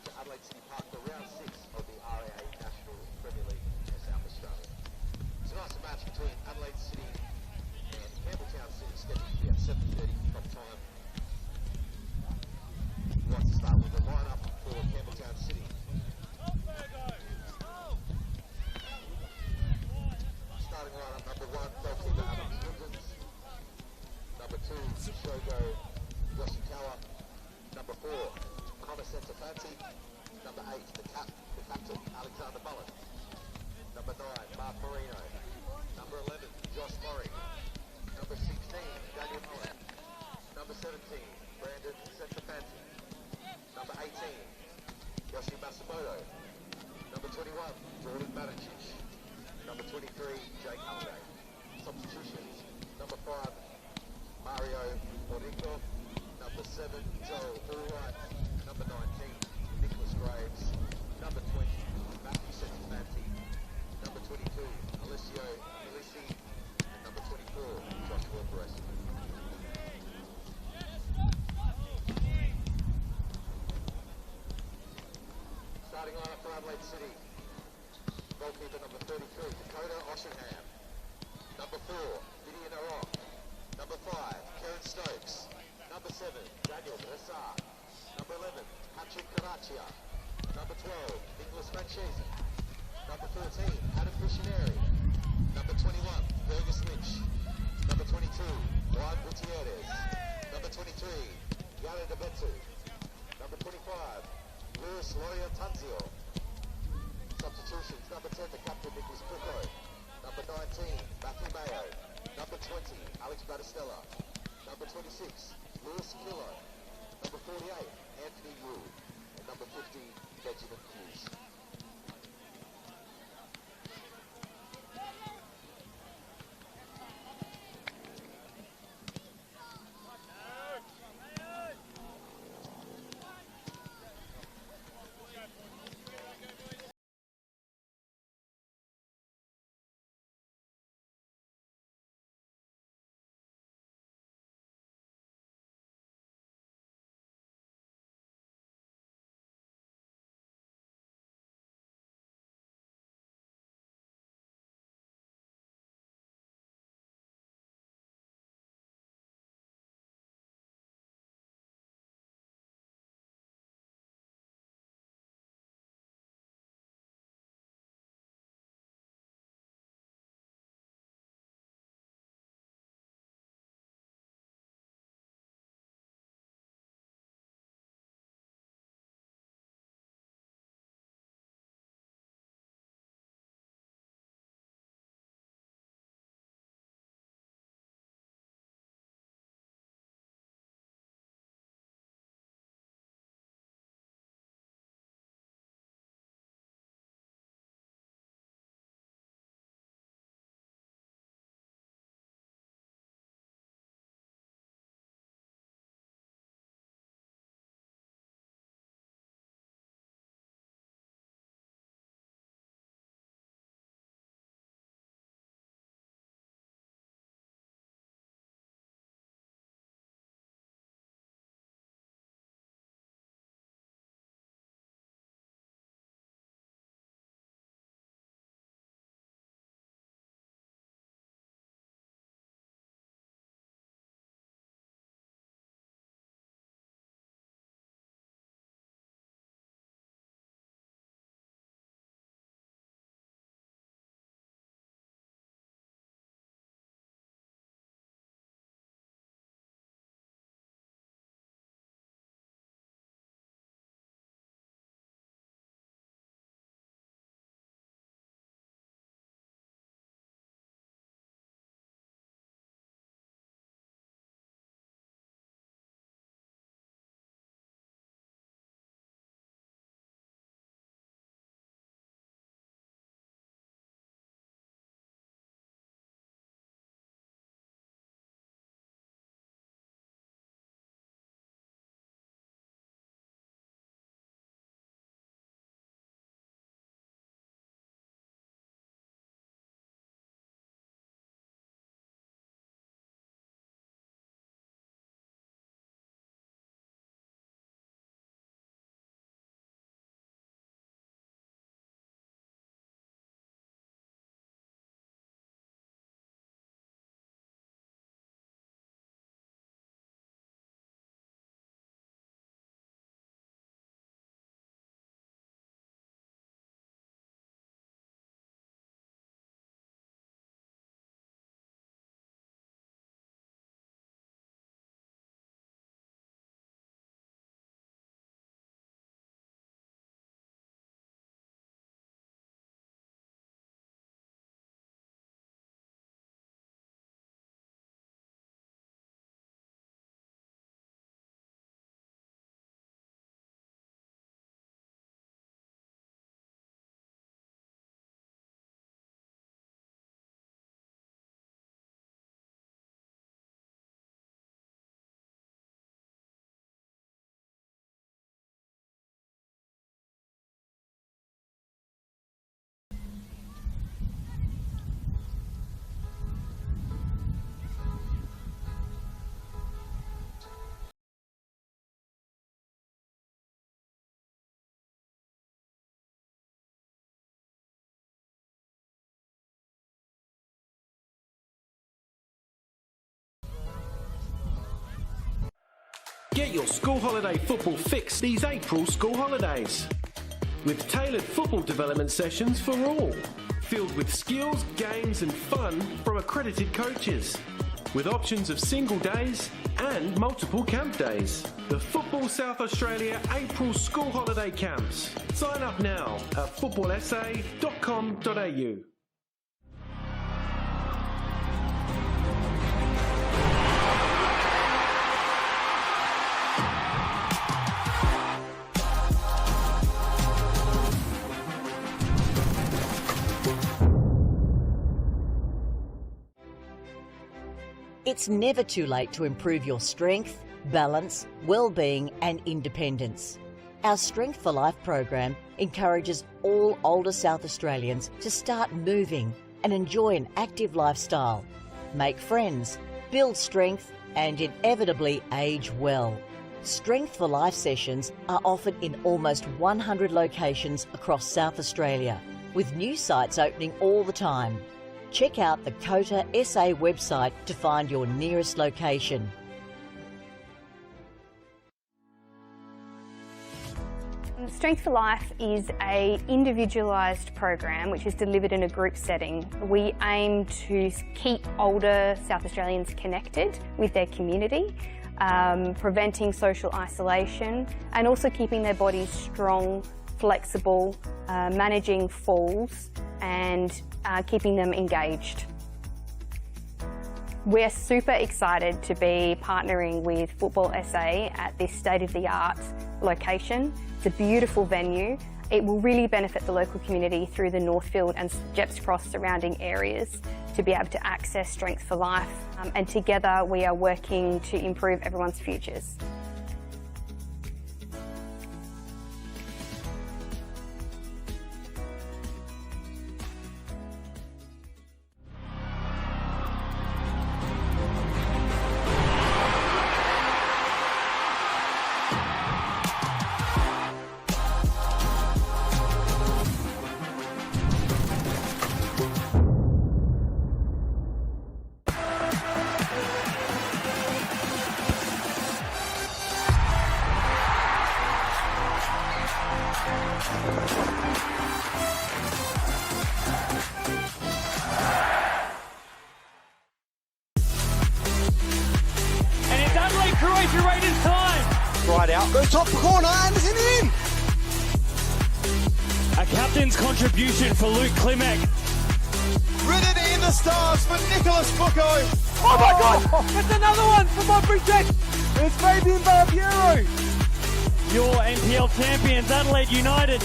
to Adelaide City Park for round 6 of the RAA National Premier League in South Australia. Tonight's a match between Adelaide City and Campbelltown City, scheduled to be at 7:30 from time. We want to start with the lineup for Campbelltown City. Starting lineup: number 1, goalkeeper Adam Stevens. Number 2, Shogo Yoshikawa. Number 4, Connor Centofanti. Number 8, the captain, Alexander Mullen. Number 9, Mark Marino. Number 11, Josh Murray. Number 16, Daniel Mullen. Number 17, Brandon Centofanti. Number 18, Yoshi Masamoto. Number 21, Jordan Banacic. Number 23, Jake Halliday. Substitutions: number 5, Mario Morico. Number 7, Joel Allwright. Number 19, Nicholas Graves. Number 20, Matthew Centofanti. Number 22, Alessio Ulisi. And number 24, Joshua Perez. Starting lineup for Adelaide City. Goalkeeper number 33, Dakota Oshenham. Number 4, Gideon Aron. Number 5, Karen Stokes. Number 7, Daniel Bressard. Number 11, Patrick Caraccia. Number 12, Nicholas Francesi. Number 14, Adam Missionary. Number 21, Fergus Lynch. Number 22, Juan Gutierrez. Number 23, Yara Debetu. Number 25, Luis Loria Tanzio. Substitutions: number 10, the captain, Nicholas Pucco. Number 19, Matthew Mayo. Number 20, Alex Battistella. Number 26, Lewis Kilo. Number 48, Anthony Wu. And number 50, Benjamin Hughes. Get your school holiday football fix these April school holidays. With tailored football development sessions for all. Filled with skills, games and fun from accredited coaches. With options of single days and multiple camp days. The Football South Australia April School Holiday Camps. Sign up now at footballsa.com.au. It's never too late to improve your strength, balance, well-being and independence. Our Strength for Life program encourages all older South Australians to start moving and enjoy an active lifestyle, make friends, build strength and inevitably age well. Strength for Life sessions are offered in almost 100 locations across South Australia, with new sites opening all the time. Check out the COTA SA website to find your nearest location. Strength for Life is an individualised program which is delivered in a group setting. We aim to keep older South Australians connected with their community, preventing social isolation and also keeping their bodies strong, flexible, managing falls and keeping them engaged. We're super excited to be partnering with Football SA at this state-of-the-art location. It's a beautiful venue. It will really benefit the local community through the Northfield and Jeps Cross surrounding areas to be able to access Strength for Life, and together we are working to improve everyone's futures. Croatia Raiders time. Right out, goes top corner and is in. A captain's contribution for Luke Klimek. Written in the stars for Nicholas Bucco. Oh my God! It's another one for my Bridget. It's Fabian Barbiero. Your NPL champions, Adelaide United.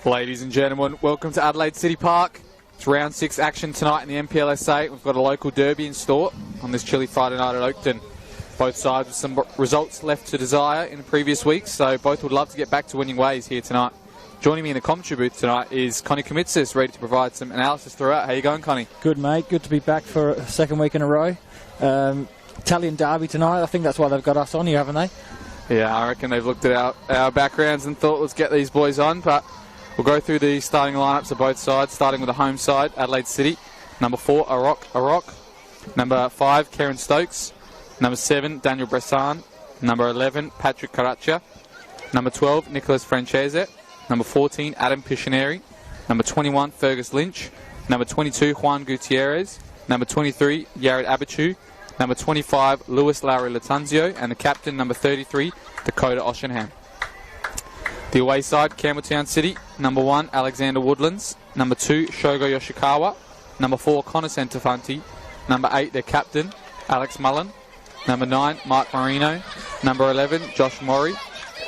Ladies and gentlemen, welcome to Adelaide City Park. It's round 6 action tonight in the NPLSA. We've got a local derby in store on this chilly Friday night at Oakton. Both sides with some results left to desire in the previous weeks, so both would love to get back to winning ways here tonight. Joining me in the commentary booth tonight is Connie Komitsis, ready to provide some analysis throughout. How you going, Connie? Good, mate. Good to be back for a second week in a row. Italian derby tonight. I think that's why they've got us on here, haven't they? Yeah, I reckon they've looked at our backgrounds and thought, let's get these boys on. But we'll go through the starting lineups of both sides, starting with the home side, Adelaide City. Number 4, Arok. Number 5, Kieran Stokes. Number 7, Daniel Bressan. Number 11, Patrick Caraccia. Number 12, Nicholas Francese. Number 14, Adam Piscineri. Number 21, Fergus Lynch. Number 22, Juan Gutierrez. Number 23, Yared Abichu. Number 25, Lewis Lowry Latanzio. And the captain, number 33, Dakota Oshenham. The away side, Campbelltown City. Number 1, Alexander Woodlands. Number 2, Shogo Yoshikawa. Number 4, Connor Centofanti. Number 8, their captain, Alex Mullen. Number 9, Mark Marino. Number 11, Josh Murray.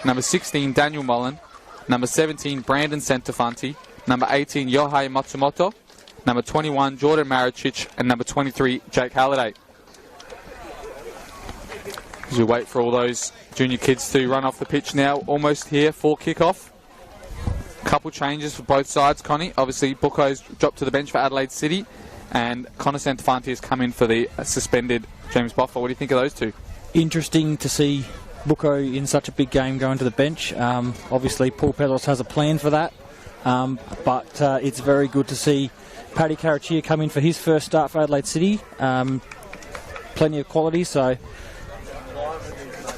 Number 16, Daniel Mullen. Number 17, Brandon Centofanti. Number 18, Yohei Matsumoto. Number 21, Jordan Maricic. And number 23, Jake Halliday. As we wait for all those junior kids to run off the pitch now, almost here for kickoff. Couple changes for both sides, Connie. Obviously, Buko's dropped to the bench for Adelaide City, and Connor Centofanti has come in for the suspended James Boffa. What do you think of those two? Interesting to see Buko in such a big game going to the bench. Obviously, Paul Pelos has a plan for that, but it's very good to see Paddy Caraccia come in for his first start for Adelaide City. Plenty of quality, so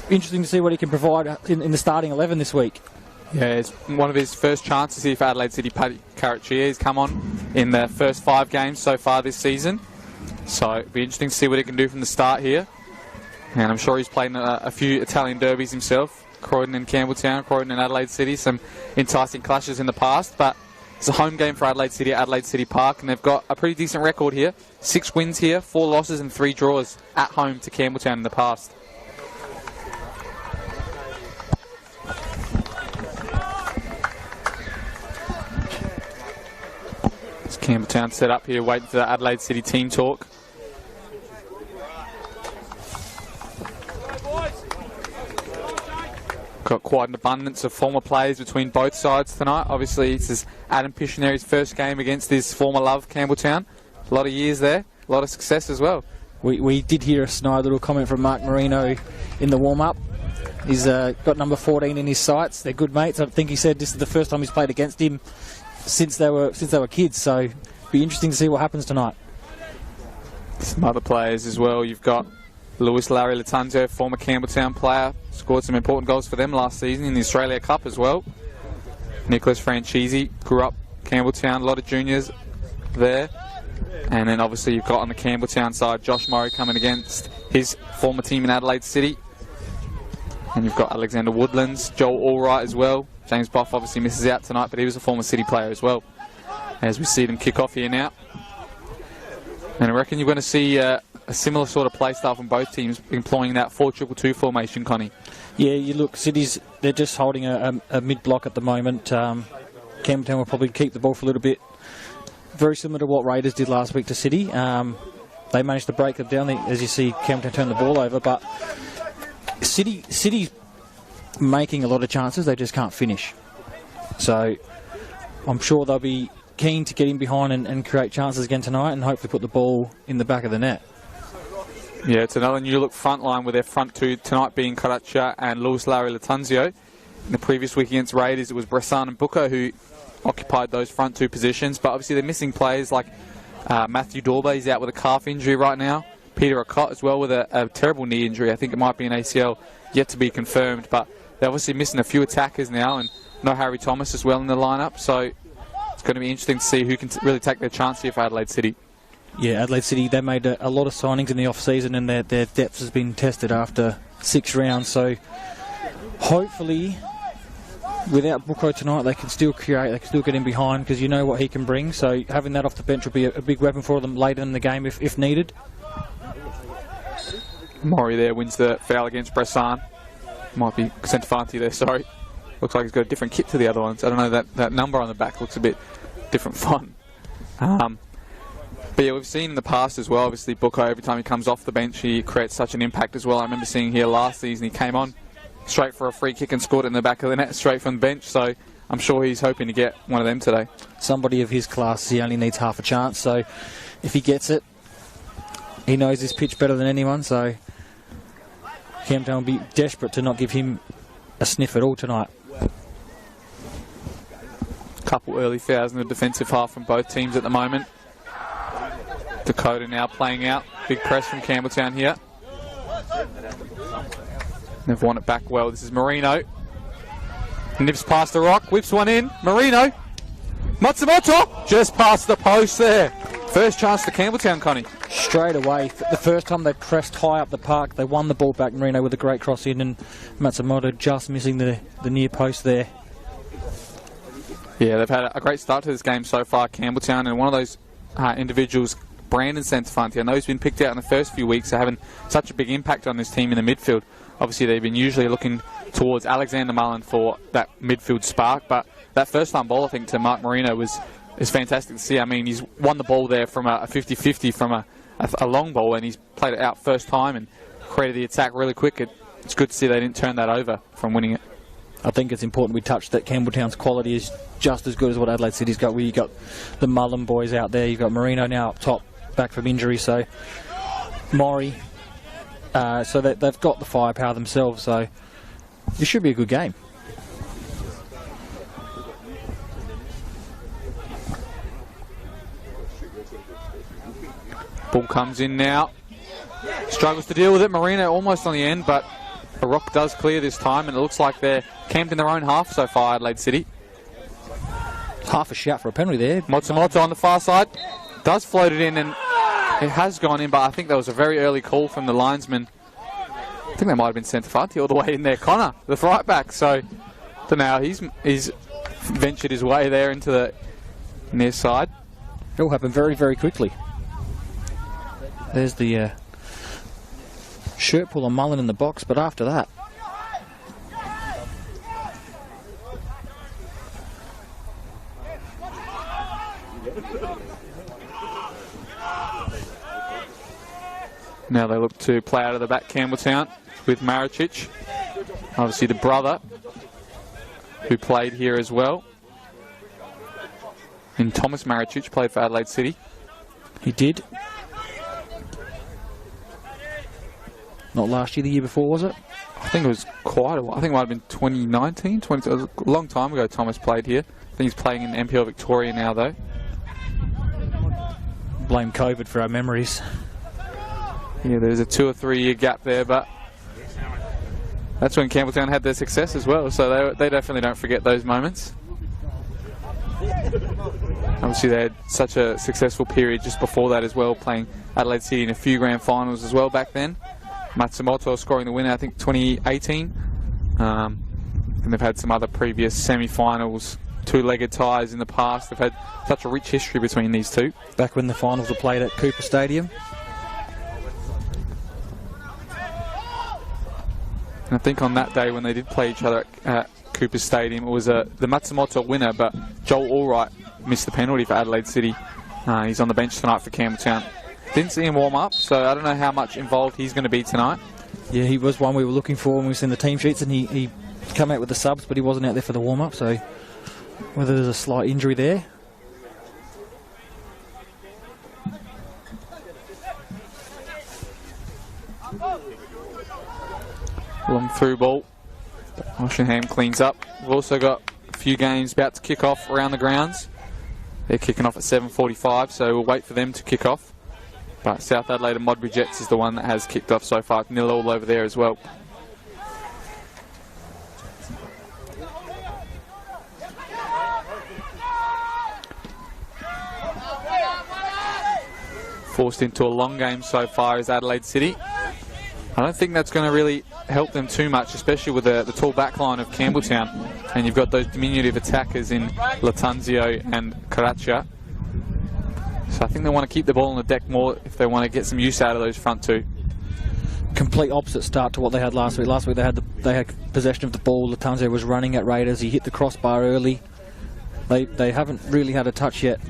interesting to see what he can provide in the starting 11 this week. Yeah, it's one of his first chances here for Adelaide City. Paddy Caraccia has come on in the first 5 games so far this season. So it'll be interesting to see what he can do from the start here. And I'm sure he's played a few Italian derbies himself. Croydon and Campbelltown, Croydon and Adelaide City. Some enticing clashes in the past. But it's a home game for Adelaide City at Adelaide City Park. And they've got a pretty decent record here. 6 wins here, 4 losses and 3 draws at home to Campbelltown in the past. Campbelltown set up here, waiting for the Adelaide City team talk. Got quite an abundance of former players between both sides tonight. Obviously, this is Adam Piscineri's first game against his former love, Campbelltown. A lot of years there, a lot of success as well. We did hear a snide little comment from Mark Marino in the warm-up. He's got number 14 in his sights. They're good mates. I think he said this is the first time he's played against him since they were kids, so it'll be interesting to see what happens tonight. Some other players as well. You've got Lewis Larry Latanzio, former Campbelltown player, scored some important goals for them last season in the Australia Cup as well. Nicholas Francese grew up Campbelltown, a lot of juniors there. And then obviously you've got on the Campbelltown side Josh Murray coming against his former team in Adelaide City. And you've got Alexander Woodlands, Joel Allwright as well. James Boff obviously misses out tonight, but he was a former City player as well. As we see them kick off here now. And I reckon you're going to see a similar sort of play style from both teams, employing that 4-2-2 formation, Connie. Yeah, you look, City's, they're just holding a mid-block at the moment. Campbelltown will probably keep the ball for a little bit. Very similar to what Raiders did last week to City. They managed to break them down, as you see Campbelltown turn the ball over, but City's making a lot of chances, they just can't finish. So I'm sure they'll be keen to get in behind and create chances again tonight and hopefully put the ball in the back of the net. Yeah, it's another new look front line with their front two tonight being Caraccia and Lewis Larry Latanzio. In the previous week against Raiders, it was Bressan and Buko who occupied those front two positions, but obviously they're missing players like Matthew Dorba. He's out with a calf injury right now. Peter Ocott as well with a terrible knee injury. I think it might be an ACL, yet to be confirmed, but they're obviously missing a few attackers now, and no Harry Thomas as well in the lineup, so it's going to be interesting to see who can really take their chance here for Adelaide City. Yeah, Adelaide City, they made a lot of signings in the off-season, and their depth has been tested after 6 rounds, so hopefully without Buko tonight they can still create, they can still get in behind, because you know what he can bring, so having that off the bench will be a big weapon for them later in the game if needed. Murray there wins the foul against Bressan. Might be Centofanti there, sorry. Looks like he's got a different kit to the other ones. I don't know, that number on the back looks a bit different font. But yeah, we've seen in the past as well, obviously Bucco, every time he comes off the bench, he creates such an impact as well. I remember seeing here last season, he came on straight for a free kick and scored it in the back of the net, straight from the bench. So I'm sure he's hoping to get one of them today. Somebody of his class, he only needs half a chance. So if he gets it, he knows this pitch better than anyone. So Campbelltown will be desperate to not give him a sniff at all tonight. Couple early fouls in the defensive half from both teams at the moment. Dakota now playing out. Big press from Campbelltown here. They've won it back well. This is Marino. Nips past the rock, whips one in. Marino. Matsumoto just past the post there. First chance to Campbelltown, Connie. Straight away, the first time they pressed high up the park, they won the ball back. Marino with a great cross in, and Matsumoto just missing the near post there. Yeah, they've had a great start to this game so far, Campbelltown, and one of those individuals, Brandon Santafanti, I know he's been picked out in the first few weeks, are having such a big impact on this team in the midfield. Obviously, they've been usually looking towards Alexander Mullen for that midfield spark, but that first time ball, I think, to Mark Marino is fantastic to see. I mean, he's won the ball there from a 50-50 from a long ball, and he's played it out first time and created the attack really quick. It's good to see they didn't turn that over from winning it. I think it's important we touch that Campbelltown's quality is just as good as what Adelaide City's got. You've got the Mullen boys out there, you've got Marino now up top, back from injury, so Maury, so they've got the firepower themselves, so this should be a good game. Ball comes in now, struggles to deal with it. Marino almost on the end, but a rock does clear this time, and it looks like they're camped in their own half so far, Adelaide City. Half a shout for a penalty there. Matsumoto on the far side does float it in, and it has gone in, but I think that was a very early call from the linesman. I think that might have been Santafanti all the way in there. Connor, the right back, so don't know how he's ventured his way there into the near side. It all happened very, very quickly. There's the shirt pull on Mullen in the box, but after that, now they look to play out of the back, Campbelltown, with Maricic, obviously the brother who played here as well. And Thomas Maricic played for Adelaide City. He did. Not last year, the year before, was it? I think it was quite a while. I think it might have been 2019, it was a long time ago Thomas played here. I think he's playing in NPL Victoria now, though. Blame COVID for our memories. Yeah, there's a 2 or 3 year gap there, but that's when Campbelltown had their success as well, so they definitely don't forget those moments. Obviously they had such a successful period just before that as well, playing Adelaide City in a few grand finals as well back then. Matsumoto scoring the winner, I think 2018. And they've had some other previous semi-finals, 2-legged ties in the past. They've had such a rich history between these two. Back when the finals were played at Cooper Stadium. And I think on that day when they did play each other at Cooper Stadium, it was the Matsumoto winner, but Joel Allwright missed the penalty for Adelaide City. He's on the bench tonight for Campbelltown. Didn't see him warm up, so I don't know how much involved he's going to be tonight. Yeah, he was one we were looking for when we seen the team sheets, and he come out with the subs, but he wasn't out there for the warm-up, so whether there's a slight injury there. Long through ball. Oshingham cleans up. We've also got a few games about to kick off around the grounds. They're kicking off at 7:45, so we'll wait for them to kick off. But South Adelaide and Modbury Jets is the one that has kicked off so far. 0 all over there as well. Forced into a long game so far is Adelaide City. I don't think that's going to really help them too much, especially with the tall back line of Campbelltown. And you've got those diminutive attackers in Latanzio and Caraccia. So I think they want to keep the ball on the deck more if they want to get some use out of those front two. Complete opposite start to what they had last week. Last week they had they had possession of the ball. Latanzio was running at Raiders. He hit the crossbar early. They haven't really had a touch yet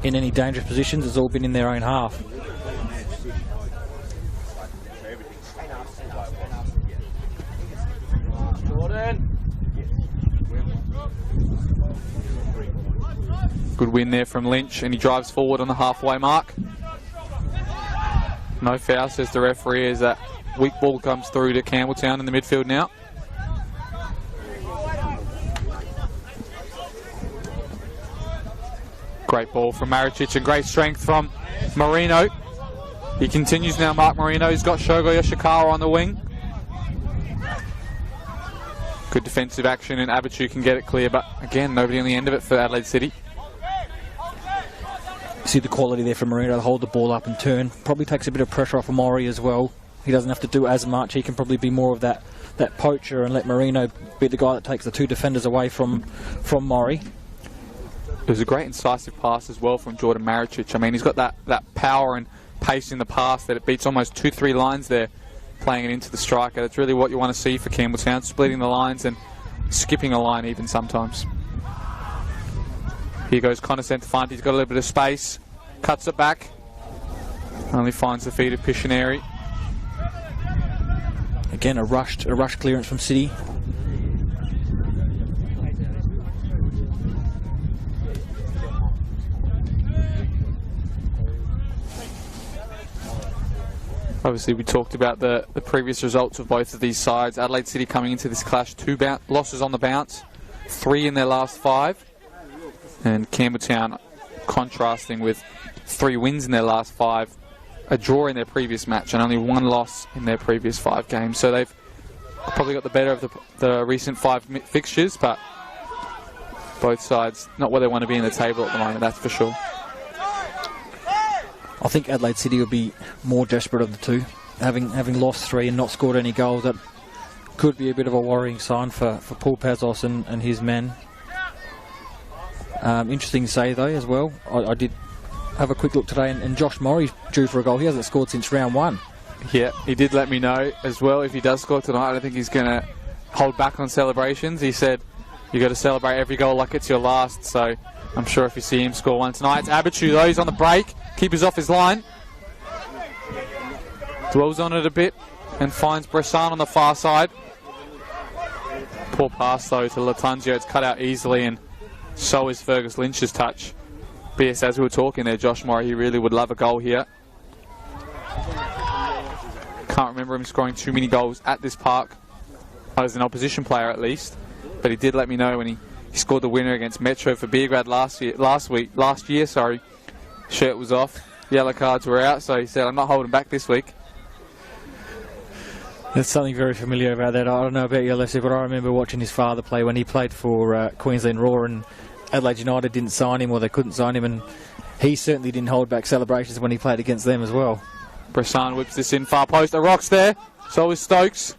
in any dangerous positions. It's all been in their own half. Good win there from Lynch, and he drives forward on the halfway mark. No foul, says the referee, as that weak ball comes through to Campbelltown in the midfield now. Great ball from Maricic and great strength from Marino. He continues now, Mark Marino. He's got Shogo Yoshikawa on the wing. Good defensive action, and Abichu can get it clear, but again, nobody on the end of it for Adelaide City. See the quality there from Marino to hold the ball up and turn. Probably takes a bit of pressure off Amori as well. He doesn't have to do as much. He can probably be more of that poacher and let Marino be the guy that takes the two defenders away from Mori. It was a great incisive pass as well from Jordan Maricic. I mean, he's got that power and pace in the pass that it beats almost 2-3 lines there, playing it into the striker. That's really what you want to see for Campbelltown, splitting the lines and skipping a line even sometimes. Here goes Connor Centefante. He's got a little bit of space, cuts it back, only finds the feet of Piscineri. Again, a rushed clearance from City. Obviously, we talked about the previous results of both of these sides. Adelaide City coming into this clash, 2 losses on the bounce, 3 in their last 5. And Campbelltown contrasting with 3 wins in their last 5, a draw in their previous match, and only 1 loss in their previous 5 games. So they've probably got the better of the recent 5 fixtures, but both sides not where they want to be in the table at the moment, that's for sure. I think Adelaide City will be more desperate of the two. Having lost 3 and not scored any goals, that could be a bit of a worrying sign for Paul Pazos and his men. Interesting to say though as well, I did have a quick look today, and Josh Morrie's due for a goal. He hasn't scored since round 1. Yeah, he did let me know as well. If he does score tonight, I don't think he's going to hold back on celebrations. He said you got to celebrate every goal like it's your last, so I'm sure if you see him score one tonight. It's Abichu though, he's on the break, keeper's off his line, dwells on it a bit and finds Bressan on the far side. Poor pass though to Latanzio, it's cut out easily, and so is Fergus Lynch's touch. But yes, as we were talking there, Josh Morris, he really would love a goal here. Can't remember him scoring too many goals at this park, as an opposition player at least. But he did let me know when he scored the winner against Metro for Beergrad last year. Shirt was off, yellow cards were out, so he said, I'm not holding back this week. There's something very familiar about that. I don't know about you, Alessia, but I remember watching his father play when he played for Queensland Roar, and Adelaide United didn't sign him, or they couldn't sign him, and he certainly didn't hold back celebrations when he played against them as well. Bressan whips this in, far post, a rock's there, so is Stokes.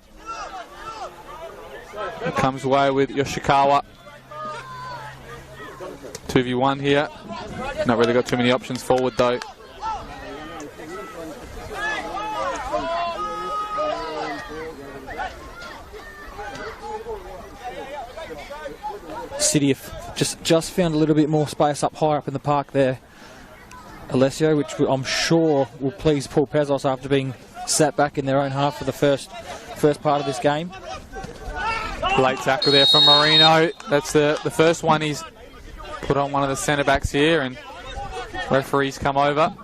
He comes away with Yoshikawa. 2v1 here. Not really got too many options forward though. City have just found a little bit more space up higher up in the park there, Alessio, which I'm sure will please Paul Pazos after being sat back in their own half for the first part of this game. Late tackle there from Marino. That's the first one he's put on one of the centre backs here, and referees come over.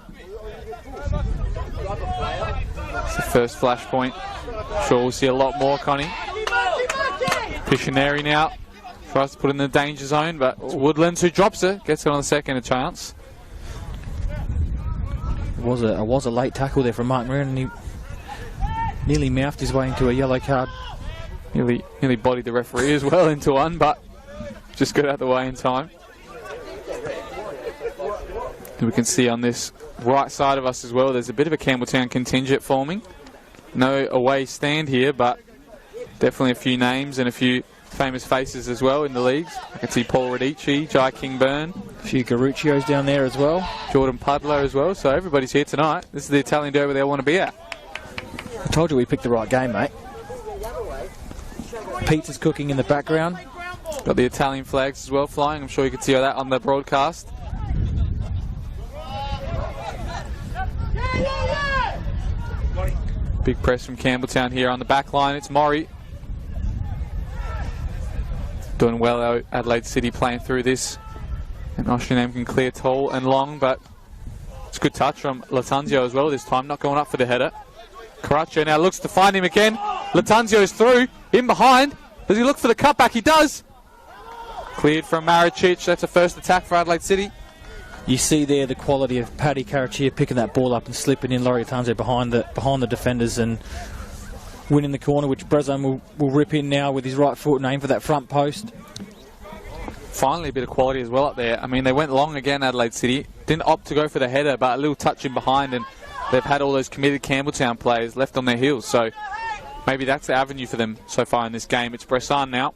It's the first flashpoint. Sure, we'll see a lot more, Connie. Piscineri now tries to put in the danger zone, but Woodlands, who drops it, gets it on the second chance. It was a late tackle there from Mark Moran, and he nearly mouthed his way into a yellow card. Nearly bodied the referee as well into one, but just got out of the way in time. And we can see on this right side of us as well, there's a bit of a Campbelltown contingent forming. No away stand here, but definitely a few names and a few famous faces as well in the leagues. I can see Paul Radici, Jai Kingburn. A few Garuccios down there as well. Jordan Pudler as well, so everybody's here tonight. This is the Italian derby they want to be at. I told you we picked the right game, mate. Pizza's cooking in the background. Got the Italian flags as well flying. I'm sure you can see that on the broadcast. Big press from Campbelltown here on the back line. It's Maury. Doing well out. Adelaide City playing through this. And Oshunam can clear tall and long, but it's a good touch from Latanzio as well this time. Not going up for the header. Caraccio now looks to find him again. Latanzio's through. In behind. Does he look for the cutback? He does. Cleared from Maricic. That's a first attack for Adelaide City. You see there the quality of Paddy Caraccia picking that ball up and slipping in Laurie Latanzio behind the defenders and winning the corner, which Brezon will rip in now with his right foot and aim for that front post. Finally a bit of quality as well up there. I mean, they went long again, Adelaide City. Didn't opt to go for the header, but a little touch in behind, and they've had all those committed Campbelltown players left on their heels. So maybe that's the avenue for them so far in this game. It's Bressan now.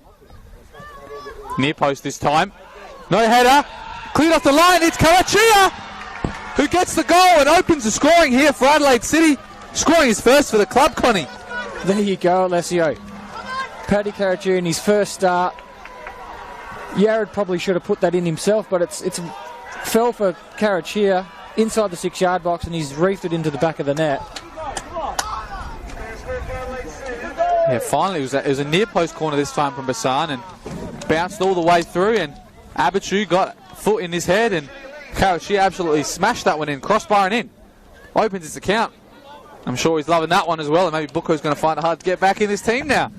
Near post this time. No header. Cleared off the line. It's Caraccia who gets the goal and opens the scoring here for Adelaide City. Scoring his first for the club, Connie. There you go, Alessio. Paddy Caraccia in his first start. Yared probably should have put that in himself, but it's fell for Caraccia inside the 6-yard box, and he's reefed it into the back of the net. Yeah, finally it was a near post corner this time from Bassan and bounced all the way through, and Abichu got a foot in his head, and Caraccia absolutely smashed that one in, crossbar and in. Opens his account. I'm sure he's loving that one as well, and maybe Buko's going to find it hard to get back in this team now.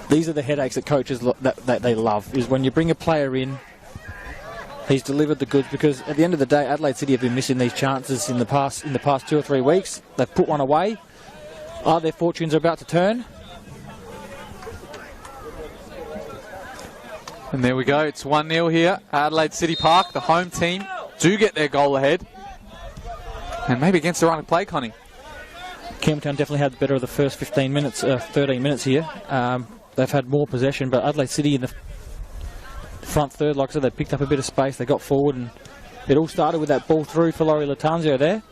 These are the headaches that coaches that they love, is when you bring a player in, he's delivered the goods, because at the end of the day, Adelaide City have been missing these chances in the past 2 or 3 weeks. They've put one away. Are their fortunes about to turn? And there we go, it's 1-0 here, Adelaide City Park. The home team do get their goal ahead. And maybe against the run of play, Connie. Campbelltown definitely had the better of the first 13 minutes here. They've had more possession, but Adelaide City in the front third, like I said, they picked up a bit of space, they got forward, and it all started with that ball through for Laurie Latanzio there.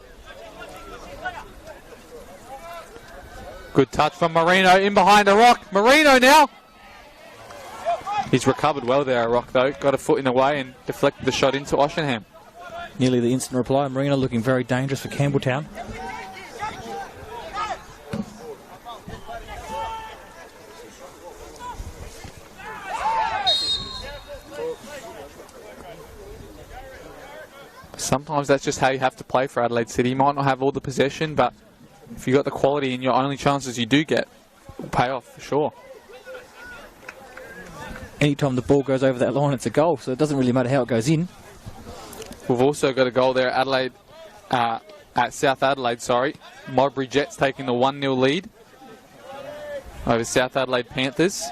Good touch from Marino in behind a rock. Marino now. He's recovered well there, a rock though. Got a foot in the way and deflected the shot into Oshunam. Nearly the instant reply. Marino looking very dangerous for Campbelltown. Sometimes that's just how you have to play for Adelaide City. You might not have all the possession, but if you've got the quality and your only chances you do get, will pay off for sure. Anytime the ball goes over that line, it's a goal, so it doesn't really matter how it goes in. We've also got a goal there at Adelaide, at South Adelaide, sorry. Modbury Jets taking the 1-0 lead over South Adelaide Panthers.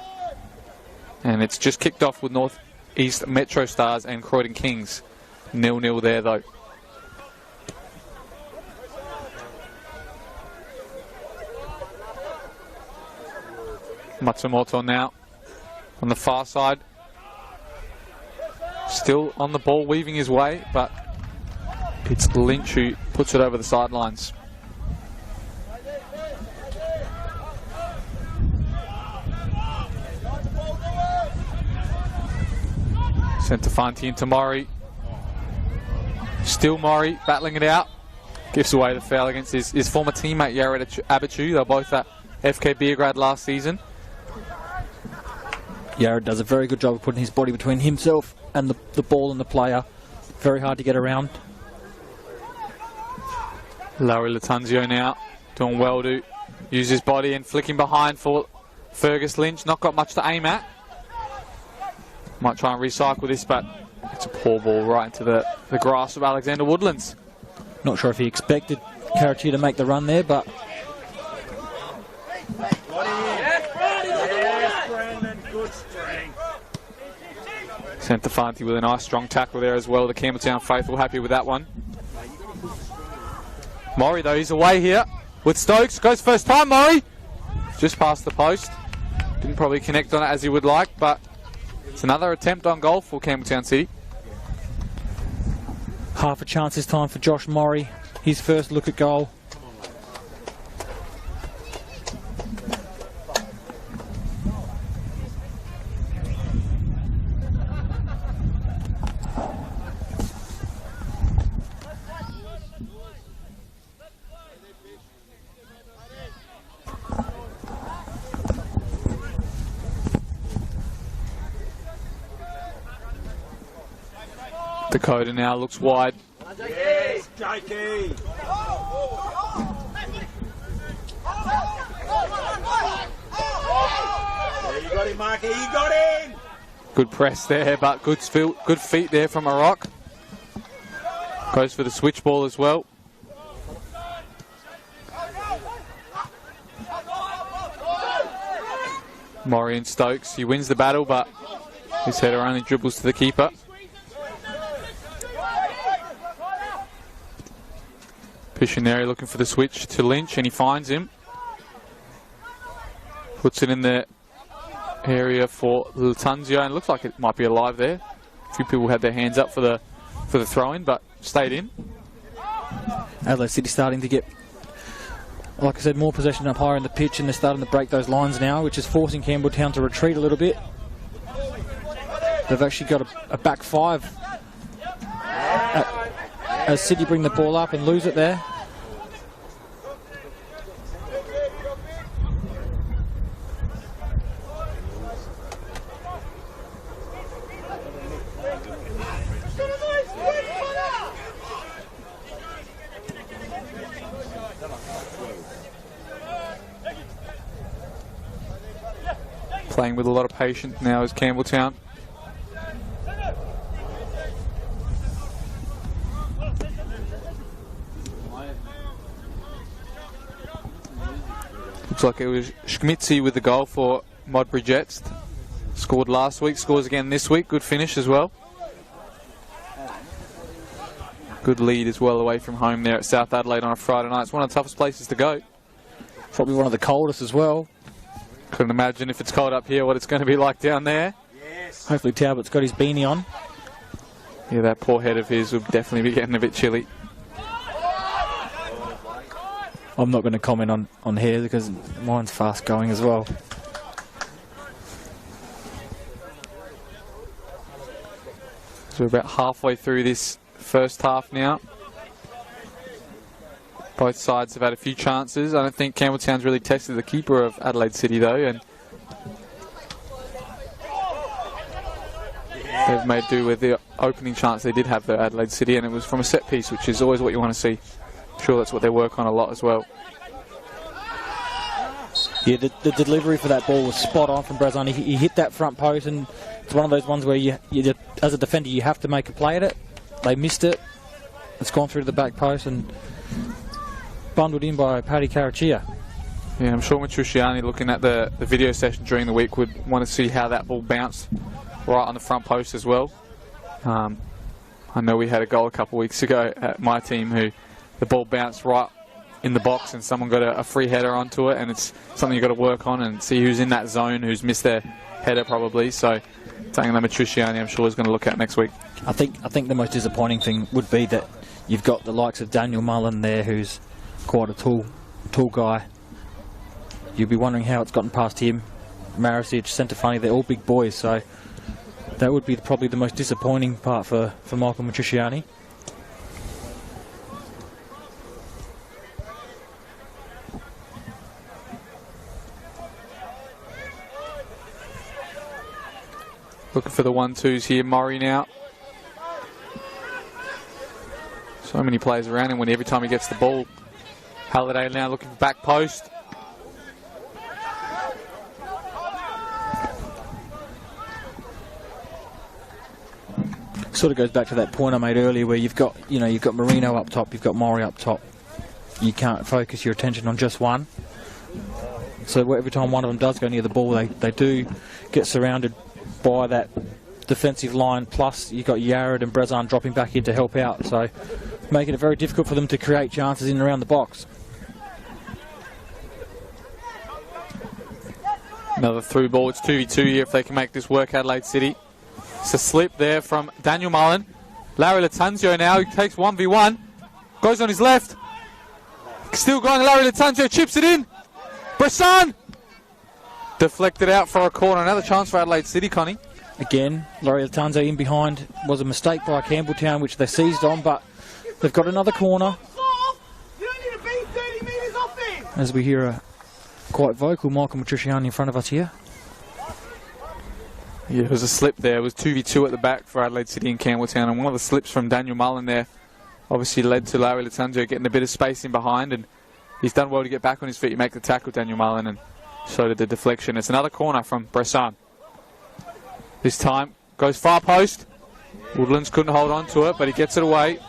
And it's just kicked off with North East Metro Stars and Croydon Kings. 0-0 there though. Matsumoto now on the far side. Still on the ball, weaving his way, but it's Lynch who puts it over the sidelines. Sent to Fanti into Maury. Still Maury battling it out. Gives away the foul against his former teammate Yared Abichu. They're both at FK Beergrad last season. Yared does a very good job of putting his body between himself and the ball and the player. Very hard to get around. Laurie Latanzio now doing well to use his body and flicking behind for Fergus Lynch. Not got much to aim at. Might try and recycle this, but it's a poor ball right into the grass of Alexander Woodlands. Not sure if he expected Caraccia to make the run there, but sent to Fanti with a nice strong tackle there as well. The Campbelltown faithful happy with that one. Maury though, he's away here with Stokes. Goes first time, Maury. Just past the post. Didn't probably connect on it as he would like, but it's another attempt on goal for Campbelltown City. half a chance this time for Josh Maury. His first look at goal. Dakota now looks wide. Yes, Jakey. There you got him, Marky. You got him. Good press there, but good feet there from Rock. Goes for the switch ball as well. Maureen Stokes, he wins the battle, but his header only dribbles to the keeper. Piscineri looking for the switch to Lynch, and he finds him. Puts it in the area for Latunzio, and it looks like it might be alive there. A few people had their hands up for the throw-in, but stayed in. Adelaide City starting to get, like I said, more possession up higher in the pitch, and they're starting to break those lines now, which is forcing Campbelltown to retreat a little bit. They've actually got a back five as City bring the ball up and lose it there. Playing with a lot of patience now is Campbelltown. Looks like it was Schmitzy with the goal for Modbury Jets. Scored last week, scores again this week. Good finish as well. Good lead as well away from home there at South Adelaide on a Friday night. It's one of the toughest places to go. Probably one of the coldest as well. Couldn't imagine if it's cold up here what it's going to be like down there. Yes. Hopefully Talbot's got his beanie on. Yeah, that poor head of his would definitely be getting a bit chilly. I'm not going to comment on here because mine's fast going as well. So we're about halfway through this first half now. Both sides have had a few chances. I don't think Campbelltown's really tested the keeper of Adelaide City though, and they've made do with the opening chance they did have though, Adelaide City, and it was from a set piece, which is always what you want to see. I'm sure that's what they work on a lot as well. Yeah, the delivery for that ball was spot on from Brazon. He hit that front post, and it's one of those ones where you as a defender you have to make a play at it. They missed it. It's gone through to the back post and bundled in by Paddy Carachia. Yeah, I'm sure Matrusciani, looking at the video session during the week, would want to see how that ball bounced right on the front post as well. I know we had a goal a couple of weeks ago at my team who the ball bounced right in the box and someone got a free header onto it, and it's something you've got to work on and see who's in that zone, who's missed their header probably. So something that Matrusciani, I'm sure, is going to look at next week. I think the most disappointing thing would be that you've got the likes of Daniel Mullen there, who's quite a tall guy. You'll be wondering how it's gotten past him. Marisic, Centofanti, they're all big boys, so that would be probably the most disappointing part for Michael Matrusciani. Looking for the 1-2s here, Murray now. So many players around him when every time he gets the ball. Halliday now looking for back post. Sort of goes back to that point I made earlier where you've got Marino up top, you've got Murray up top. You can't focus your attention on just one. So every time one of them does go near the ball, they do get surrounded by that defensive line, plus you've got Yared and Brazan dropping back in to help out, so making it very difficult for them to create chances in and around the box. Another through ball. It's 2v2 here if they can make this work, Adelaide City. It's a slip there from Daniel Mullen. Larry Latunzio now, he takes 1v1. Goes on his left. Still going, Larry Latunzio chips it in. Bressan! Deflected out for a corner. Another chance for Adelaide City, Connie. Again, Laurie Latanzo in behind was a mistake by Campbelltown, which they seized on, but they've got another corner. You don't need to be 30 metres off him. As we hear a quite vocal Michael Matrusciani in front of us here. Yeah, there was a slip there. It was 2v2 at the back for Adelaide City and Campbelltown, and one of the slips from Daniel Mullen there obviously led to Larry Latanzio getting a bit of space in behind, and he's done well to get back on his feet and make the tackle, Daniel Mullen, and so did the deflection. It's another corner from Bressan. This time goes far post. Woodlands couldn't hold on to it, but he gets it away.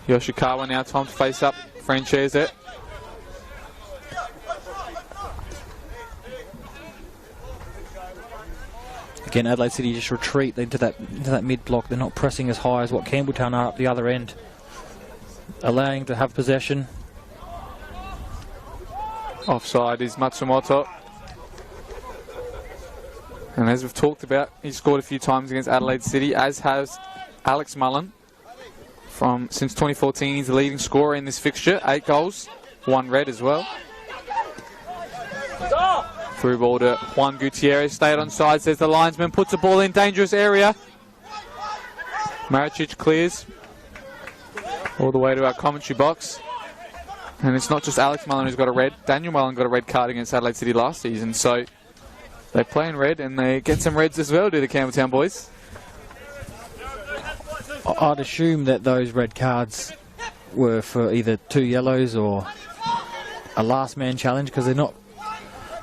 Yoshikawa now time to face up Franchese. Again, Adelaide City just retreat into that mid block. They're not pressing as high as what Campbelltown are up the other end, allowing to have possession. Offside is Matsumoto. And as we've talked about, he scored a few times against Adelaide City, as has Alex Mullen. Since 2014, he's the leading scorer in this fixture. 8 goals, 1 red as well. Through ball to Juan Gutierrez, stayed on side, says the linesman, puts the ball in dangerous area. Maricic clears all the way to our commentary box. And it's not just Alex Mullen who's got a red. Daniel Mullen got a red card against Adelaide City last season, so they play in red and they get some reds as well, do the Campbelltown boys. I'd assume that those red cards were for either 2 yellows or a last man challenge, because they're not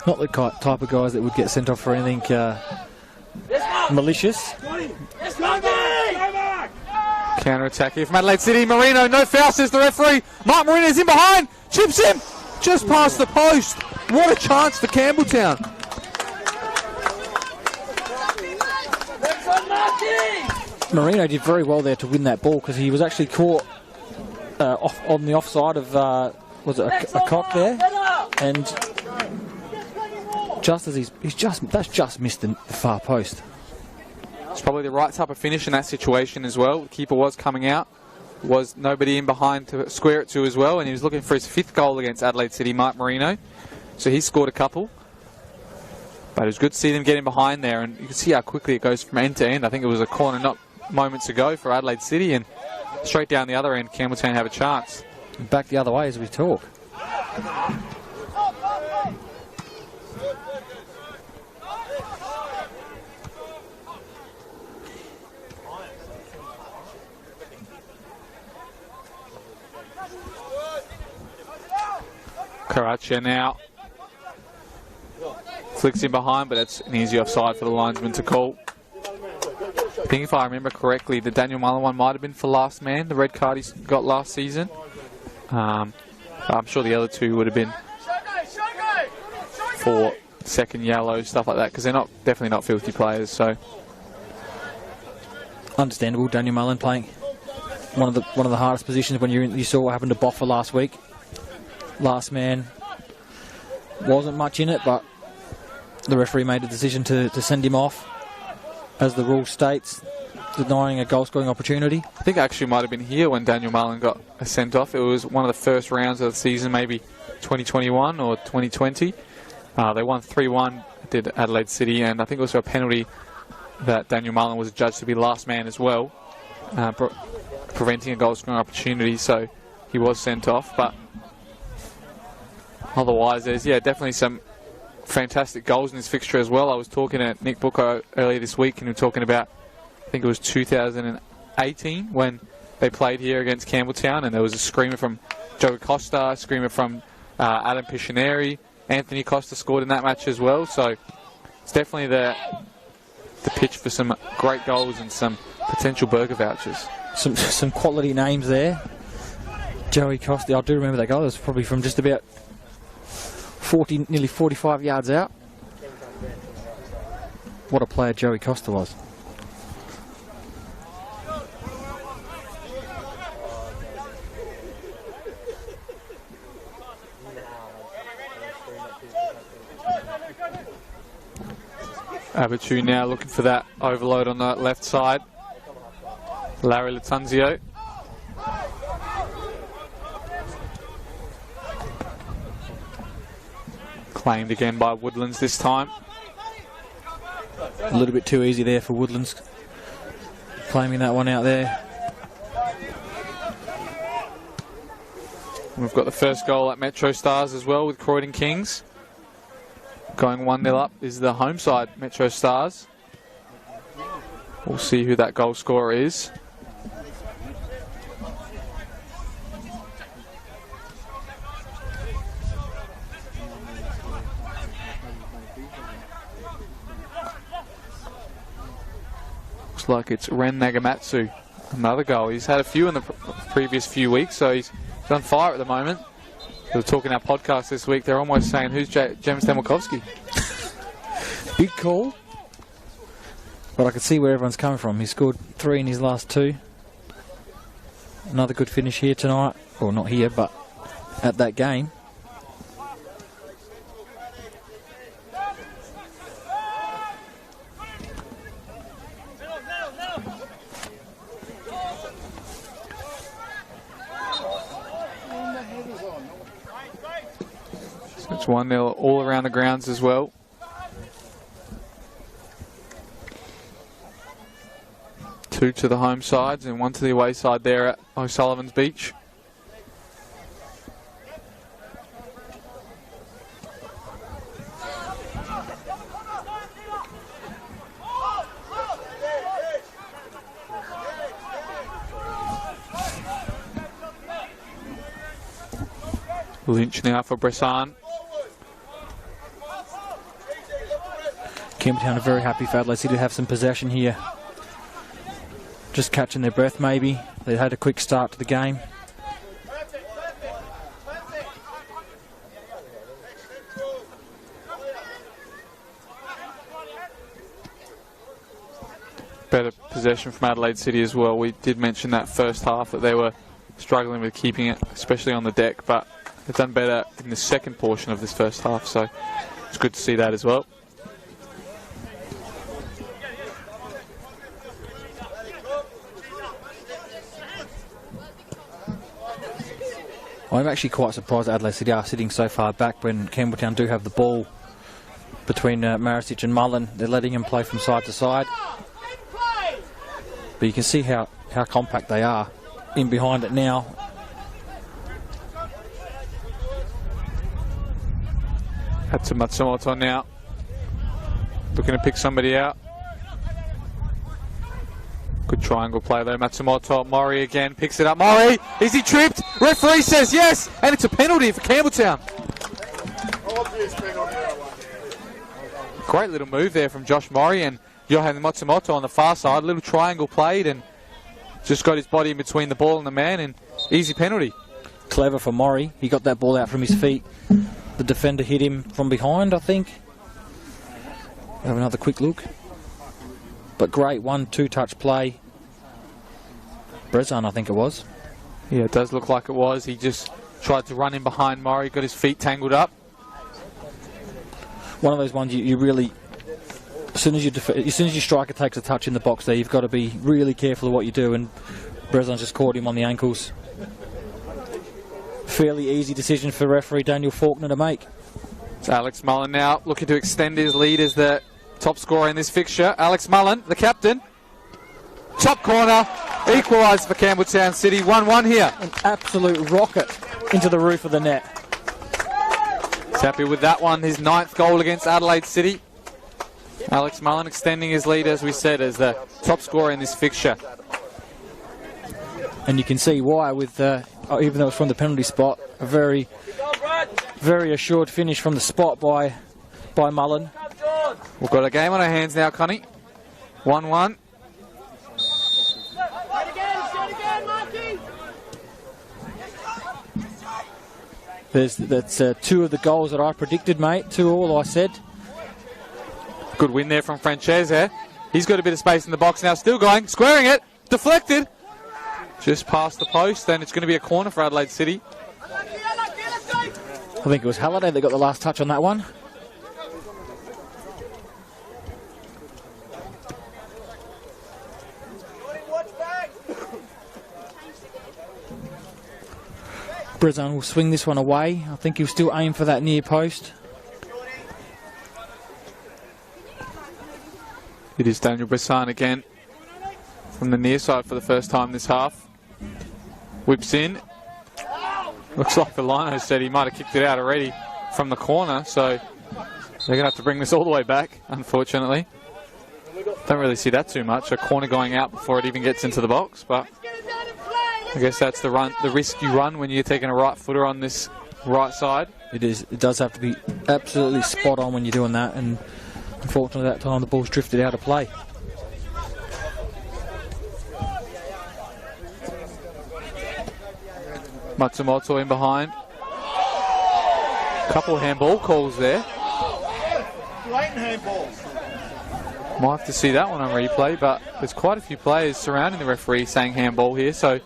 the type of guys that would get sent off for anything malicious. Counter-attack here from Adelaide City. Marino, no foul, says the referee. Mark Marino's in behind, chips him just past the post. What a chance for Campbelltown. Marino did very well there to win that ball, because he was actually caught on the offside of was it a cock there, and just as that's just missed the far post. It's probably the right type of finish in that situation as well. The keeper was coming out, was nobody in behind to square it to as well, and he was looking for his 5th goal against Adelaide City, Mark Marino. So he scored a couple. But it was good to see them get in behind there, and you can see how quickly it goes from end to end. I think it was a corner not moments ago for Adelaide City, and straight down the other end, Campbelltown have a chance. Back the other way as we talk. Karacha now flicks in behind, but that's an easy offside for the linesman to call. I think if I remember correctly, the Daniel Mullen one might have been for last man, the red card he got last season. I'm sure the other 2 would have been for second yellow, stuff like that, because they're definitely not filthy players. So understandable. Daniel Mullen playing one of the hardest positions. When you saw what happened to Boffa last week. Last man wasn't much in it, but the referee made a decision to send him off, as the rule states, denying a goal-scoring opportunity. I think it actually might have been here when Daniel Mullen got a sent-off. It was one of the first rounds of the season, maybe 2021 or 2020. They won 3-1, did Adelaide City, and I think also a penalty that Daniel Mullen was adjudged to be last man as well, preventing a goal-scoring opportunity, so he was sent off. But otherwise, there's definitely some fantastic goals in this fixture as well. I was talking to Nick Booker earlier this week, and we were talking about, I think it was 2018 when they played here against Campbelltown, and there was a screamer from Joey Costa, a screamer from Adam Piccineri. Anthony Costa scored in that match as well, so it's definitely the pitch for some great goals and some potential burger vouchers. Some quality names there. Joey Costa, I do remember that goal. It was probably from just about nearly 45 yards out. What a player Joey Costa was. Abatu now looking for that overload on the left side. Larry Latanzio. Claimed again by Woodlands this time. A little bit too easy there for Woodlands, claiming that one out there. We've got the first goal at Metro Stars as well with Croydon Kings. Going 1-0 up is the home side, Metro Stars. We'll see who that goal scorer is. Looks like it's Ren Nagamatsu. Another goal. He's had a few in the previous few weeks, so he's on fire at the moment. We were talking our podcast this week. They're almost saying, who's James Demelkovsky? Big call. But I can see where everyone's coming from. He scored 3 in his last 2. Another good finish here tonight. Or not here, but at that game. So it's 1-0 all around the grounds as well. Two to the home sides and one to the away side there at O'Sullivan's Beach. Lynch now for Bressan. Campbelltown are very happy for Adelaide City to have some possession here. Just catching their breath maybe. They had a quick start to the game. Better possession from Adelaide City as well. We did mention that first half that they were struggling with keeping it, especially on the deck, but they've done better in the second portion of this first half, so it's good to see that as well. I'm actually quite surprised that Adelaide City are sitting so far back when Campbelltown do have the ball between Marisic and Mullen. They're letting him play from side to side. But you can see how compact they are in behind it now. That's a Matsumoto now. Looking to pick somebody out. Good triangle play though. Matsumoto, Mori again, picks it up. Mori, is he tripped? Referee says yes, and it's a penalty for Campbelltown. Great little move there from Josh Mori and Johan Matsumoto on the far side. Little triangle played and just got his body in between the ball and the man, and easy penalty. Clever for Mori. He got that ball out from his feet. The defender hit him from behind, I think. Have another quick look. But great 1-2 touch play. Brezan, I think it was. Yeah, it does look like it was. He just tried to run in behind Murray, got his feet tangled up. One of those ones you really, as soon as your striker takes a touch in the box there, you've got to be really careful of what you do, and Brezan just caught him on the ankles. Fairly easy decision for referee Daniel Faulkner to make. It's Alex Mullen now looking to extend his lead as the top scorer in this fixture. Alex Mullen, the captain. Top corner, equalised for Campbelltown City. 1-1 here. An absolute rocket into the roof of the net. He's happy with that one. His 9th goal against Adelaide City. Alex Mullen extending his lead, as we said, as the top scorer in this fixture. And you can see why with, even though it's from the penalty spot, a very, very assured finish from the spot by Mullen. We've got a game on our hands now, Connie. 1-1. That's 2 of the goals that I predicted, mate. 2-2, I said. Good win there from Francese. He's got a bit of space in the box now. Still going. Squaring it. Deflected. Just past the post. And it's going to be a corner for Adelaide City. I think it was Halliday that got the last touch on that one. Brezan will swing this one away. I think he'll still aim for that near post. It is Daniel Bressan again from the near side for the first time this half. Whips in. Looks like the lino said he might have kicked it out already from the corner, so So they're going to have to bring this all the way back, unfortunately. Don't really see that too much. A corner going out before it even gets into the box, but I guess that's the risk you run when you're taking a right footer on this right side. It is. It does have to be absolutely spot on when you're doing that, and unfortunately that time the ball's drifted out of play. Matsumoto in behind. Couple of handball calls there. Blatant handballs. Might have to see that one on replay, but there's quite a few players surrounding the referee saying handball here, so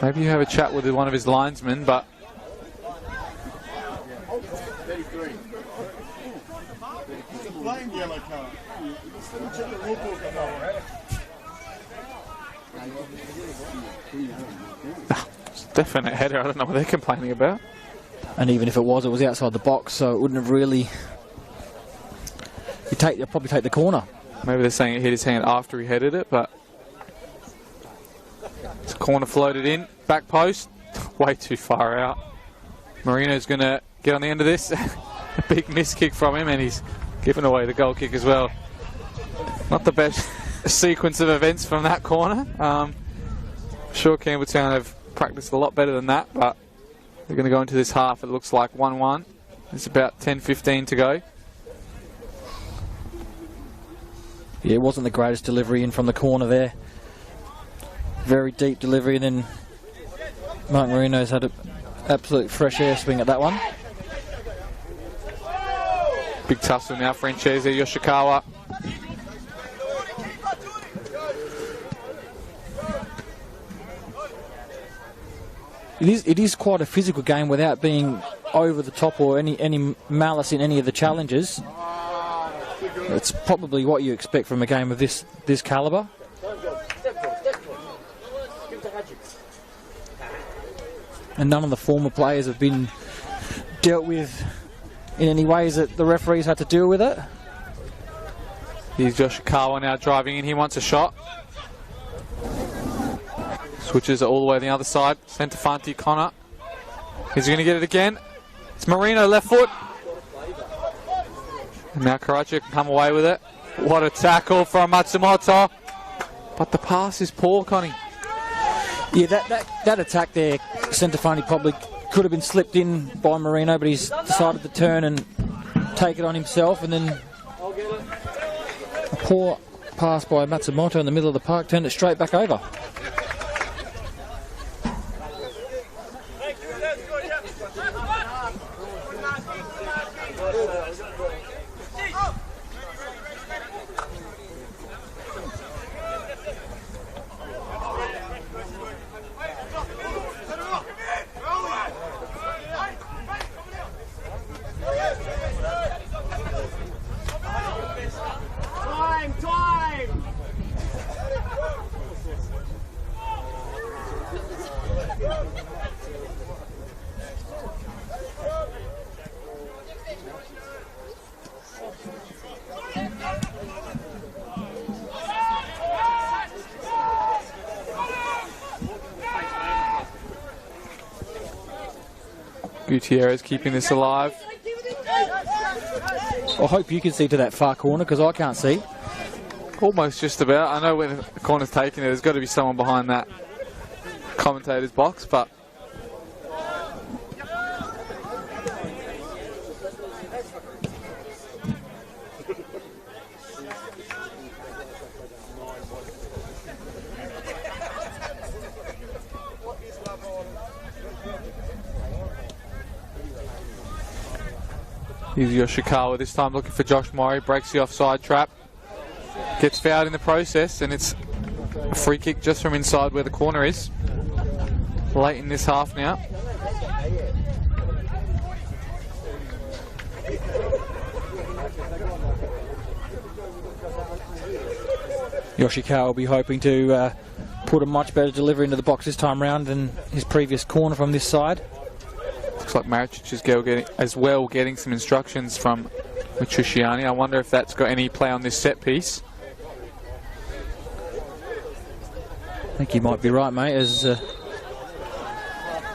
maybe you have a chat with one of his linesmen, but Blatant yellow card. it's a definite header. I don't know what they're complaining about. And even if it was outside the box, so it wouldn't have really. You'd probably take the corner. Maybe they're saying it hit his hand after he headed it, but it's corner floated in, back post, way too far out. Marino's going to get on the end of this. A big miss kick from him, and he's given away the goal kick as well. Not the best sequence of events from that corner. I'm sure Campbelltown have practiced a lot better than that, but they're going to go into this half. It looks like 1-1. It's about 10-15 to go. Yeah, it wasn't the greatest delivery in from the corner there. Very deep delivery, and then Mark Marino's had an absolute fresh air swing at that one. Big tussle now, Francese, Yoshikawa. It is quite a physical game without being over the top or any malice in any of the challenges. It's probably what you expect from a game of this calibre. And none of the former players have been dealt with in any ways that the referees had to deal with it. Here's Yoshikawa now driving in. He wants a shot. Switches it all the way to the other side. Centofanti, Connor. Is he going to get it again? It's Marino, left foot. And now Karachi can come away with it. What a tackle from Matsumoto. But the pass is poor, Connie. Yeah, that attack there, Centofanti probably could have been slipped in by Marino, but he's decided to turn and take it on himself, and then a poor pass by Matsumoto in the middle of the park turned it straight back over. Gutierrez keeping this alive. I hope you can see to that far corner, because I can't see. Almost just about. I know when the corner's taken it, there's got to be someone behind that commentator's box, but here's Yoshikawa this time looking for Josh Murray, breaks the offside trap, gets fouled in the process, and it's a free kick just from inside where the corner is. Late in this half now. Yoshikawa will be hoping to put a much better delivery into the box this time round than his previous corner from this side. Looks like Maricic is getting some instructions from Michushiani. I wonder if that's got any play on this set piece. I think you might be right, mate, as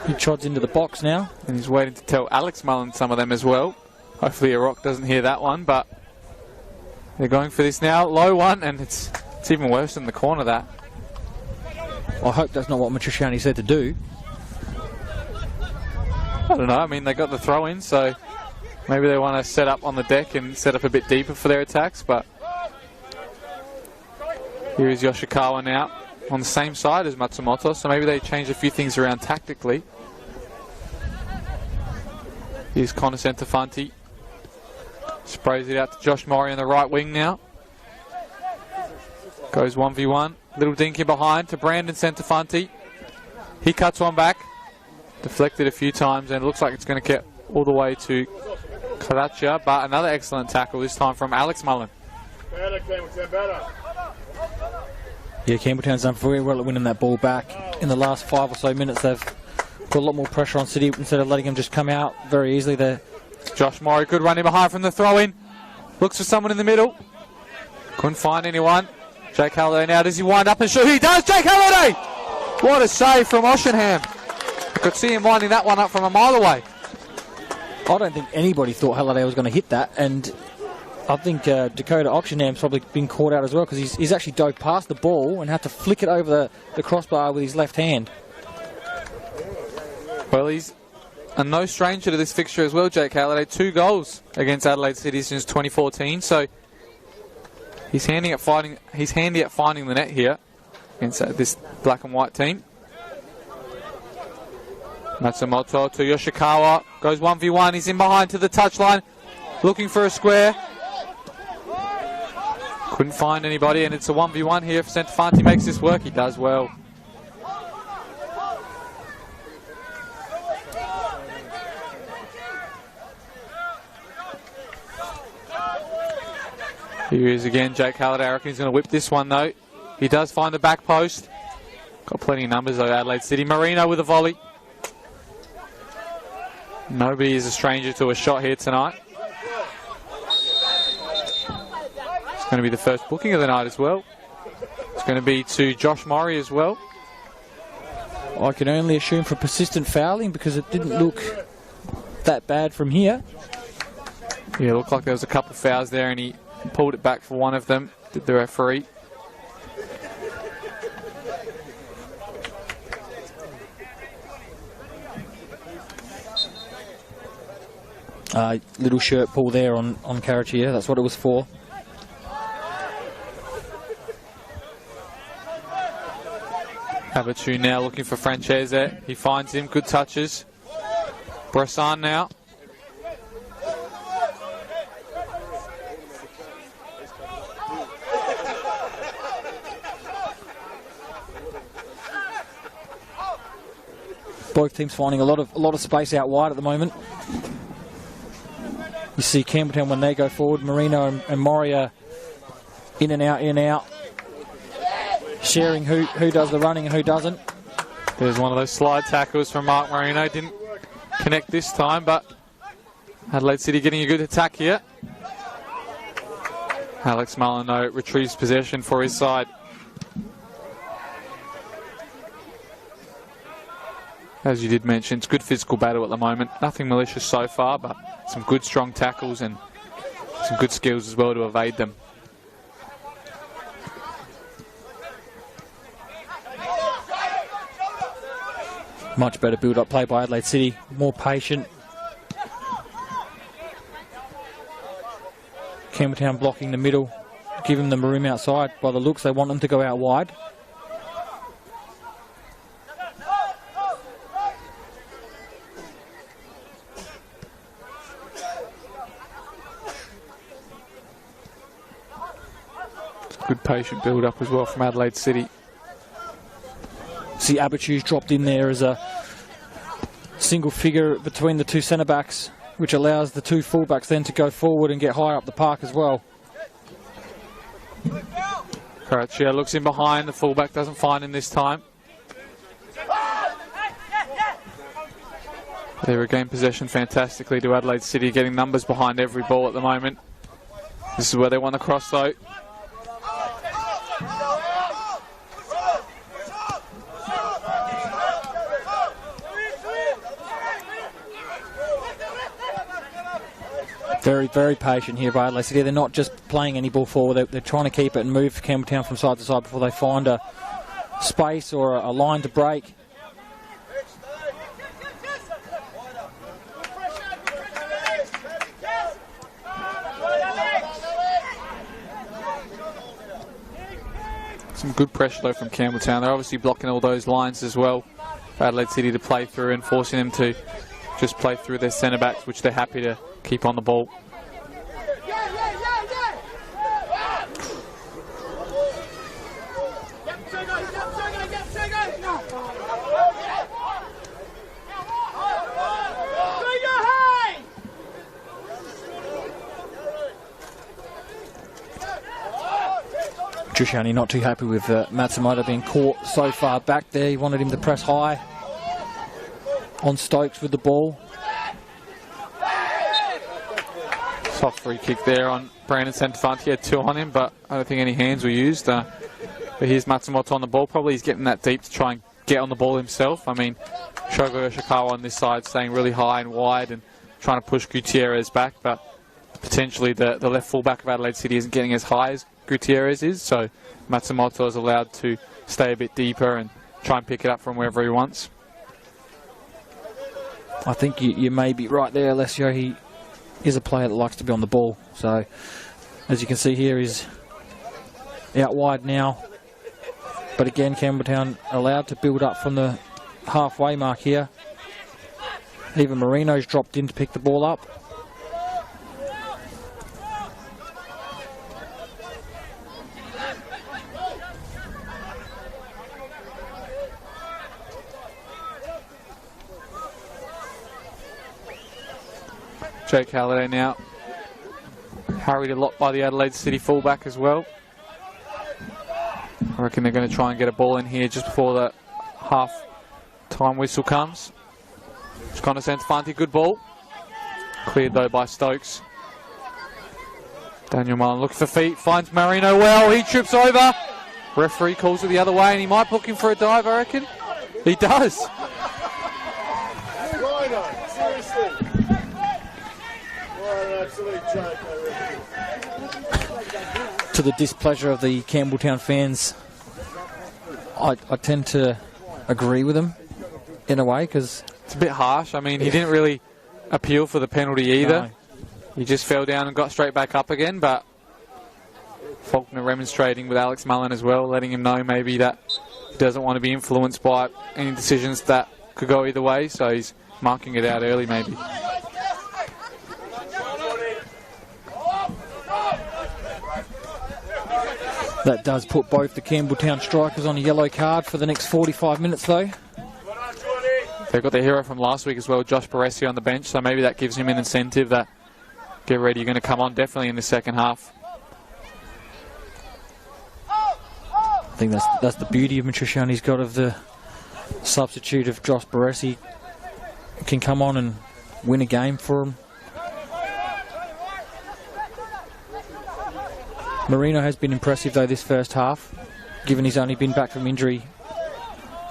he trods into the box now. And he's waiting to tell Alex Mullen some of them as well. Hopefully Aroc doesn't hear that one, but they're going for this now. Low one, and it's even worse in the corner, that. I hope that's not what Matriciani said to do. I don't know. I mean, they got the throw in, so maybe they want to set up on the deck and set up a bit deeper for their attacks, but here is Yoshikawa now on the same side as Matsumoto, so maybe they change a few things around tactically. Here's Connor Centofanti. Sprays it out to Josh Murray on the right wing now. Goes 1v1. Little dink in behind to Brandon Centofanti. He cuts one back. Deflected a few times, and it looks like it's going to get all the way to Karacha, but another excellent tackle, this time from Alex Mullen. Yeah, Campbelltown's done very well at winning that ball back. In the last 5 or so minutes, they've put a lot more pressure on City instead of letting him just come out very easily there. Josh Murray, good run in behind from the throw-in. Looks for someone in the middle. Couldn't find anyone. Jake Halliday now, does he wind up and shoot? He does, Jake Halliday! What a save from Oshenham. I could see him winding that one up from a mile away. I don't think anybody thought Halliday was going to hit that, and I think Dakota Oxenham's probably been caught out as well, because he's actually dove past the ball and had to flick it over the crossbar with his left hand. Well, he's no stranger to this fixture as well, Jake Halliday. 2 goals against Adelaide City since 2014, so he's handy at finding the net here against this black and white team. Matsumoto to Yoshikawa, goes 1v1, he's in behind to the touchline, looking for a square. Couldn't find anybody, and it's a 1v1 here. If Centofanti makes this work, he does well. Here he is again, Jake Halliday. I reckon he's going to whip this one though. He does find the back post. Got plenty of numbers though, Adelaide City. Marino with a volley. Nobody is a stranger to a shot here tonight. It's going to be the first booking of the night as well. It's going to be to Josh Murray as well. I can only assume for persistent fouling, because it didn't look that bad from here. Yeah, it looked like there was a couple of fouls there, and he pulled it back for one of them, did the referee. Little shirt pull there on Karachi, that's what it was for. Abatu now looking for Francese. He finds him, good touches. Bressan now. Both teams finding a lot of space out wide at the moment. You see Campbelltown when they go forward, Marino and Murray are in and out, sharing who does the running and who doesn't. There's one of those slide tackles from Mark Marino. Didn't connect this time, but Adelaide City getting a good attack here. Alex Mullen retrieves possession for his side. As you did mention, it's good physical battle at the moment. Nothing malicious so far, but some good strong tackles and some good skills as well to evade them. Much better build-up play by Adelaide City, more patient. Campbelltown blocking the middle, giving them room outside. By the looks, they want them to go out wide. Good patient build-up as well from Adelaide City. See Abatu's dropped in there as a single figure between the two centre-backs, which allows the two full-backs then to go forward and get higher up the park as well. Karachi looks in behind, the full-back doesn't find him this time. They regain possession fantastically to Adelaide City, getting numbers behind every ball at the moment. This is where they want to cross though. Very, very patient here by Adelaide City. They're not just playing any ball forward. They're trying to keep it and move Campbelltown from side to side before they find a space or a line to break. Some good pressure though from Campbelltown. They're obviously blocking all those lines as well for Adelaide City to play through and forcing them to just play through their centre backs, which they're happy to keep on the ball. Trishani not too happy with Matsumoto being caught so far back there. He wanted him to press high on Stokes with the ball. Soft free kick there on Brandon Santafanti. He had 2 on him, but I don't think any hands were used. But here's Matsumoto on the ball. Probably he's getting that deep to try and get on the ball himself. I mean, Shogo Yoshikawa on this side staying really high and wide and trying to push Gutierrez back, but potentially the left fullback of Adelaide City isn't getting as high as Gutierrez is, so Matsumoto is allowed to stay a bit deeper and try and pick it up from wherever he wants. I think you may be right there, Alessio. He is a player that likes to be on the ball. So, as you can see here, he's out wide now. But again, Campbelltown allowed to build up from the halfway mark here. Even Marino's dropped in to pick the ball up. Jake Halliday now harried a lot by the Adelaide City fullback as well. I reckon they're going to try and get a ball in here just before the half-time whistle comes. It's Connor Santafanti, good ball. Cleared though by Stokes. Daniel Mullen looking for feet, finds Marino well, he trips over. Referee calls it the other way and he might book him for a dive, I reckon. He does. Seriously. To the displeasure of the Campbelltown fans, I tend to agree with them in a way, because it's a bit harsh. I mean, he didn't really appeal for the penalty either. No. He just fell down and got straight back up again, but Faulkner remonstrating with Alex Mullen as well, letting him know maybe that he doesn't want to be influenced by any decisions that could go either way, so he's marking it out early maybe. that does put both the Campbelltown strikers on a yellow card for the next 45 minutes though. They've got their hero from last week as well, Josh Baresi, on the bench, so maybe that gives him an incentive that, get ready, you're going to come on definitely in the second half. I think that's the beauty of Matriciani's got of the substitute of Josh Baresi. Can come on and win a game for him. Marino has been impressive though this first half, given he's only been back from injury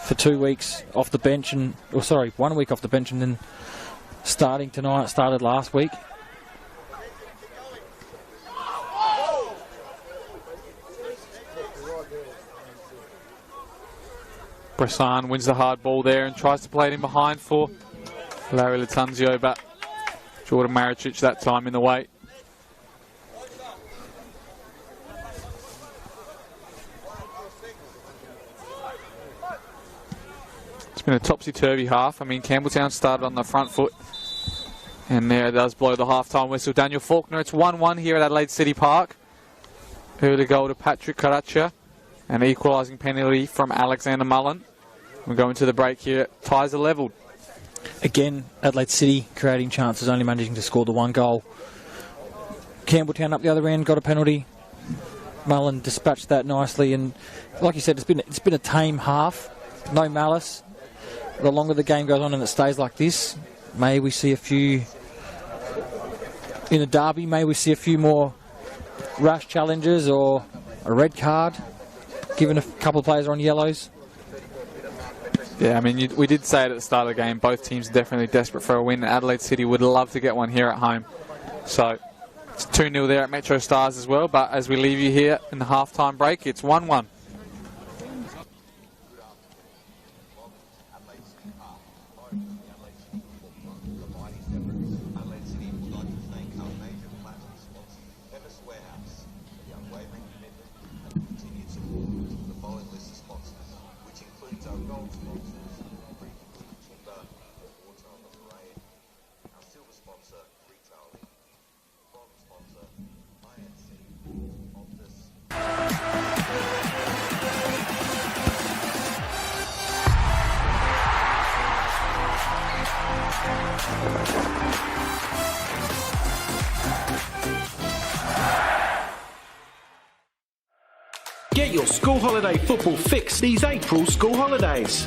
for 2 weeks off the bench, and 1 week off the bench, and then starting tonight, started last week. Bressan wins the hard ball there and tries to play it in behind for Larry Latanzio, but Jordan Maricic that time in the way. It's been a topsy-turvy half. I mean, Campbelltown started on the front foot, and there it does blow the half-time whistle. Daniel Faulkner, it's 1-1 here at Adelaide City Park. Early goal to Patrick Karacha, and equalising penalty from Alexander Mullen. We're going to the break here. Ties are levelled. Again, Adelaide City creating chances, only managing to score the one goal. Campbelltown up the other end, got a penalty. Mullen dispatched that nicely, and like you said, it's been a tame half. No malice. The longer the game goes on and it stays like this, may we see a few in a derby, may we see a few more rash challenges or a red card, given a couple of players are on yellows. Yeah, I mean, we did say it at the start of the game, both teams are definitely desperate for a win. Adelaide City would love to get one here at home. So it's 2-0 there at Metro Stars as well, but as we leave you here in the half-time break, it's 1-1. Get your school holiday football fix these April school holidays.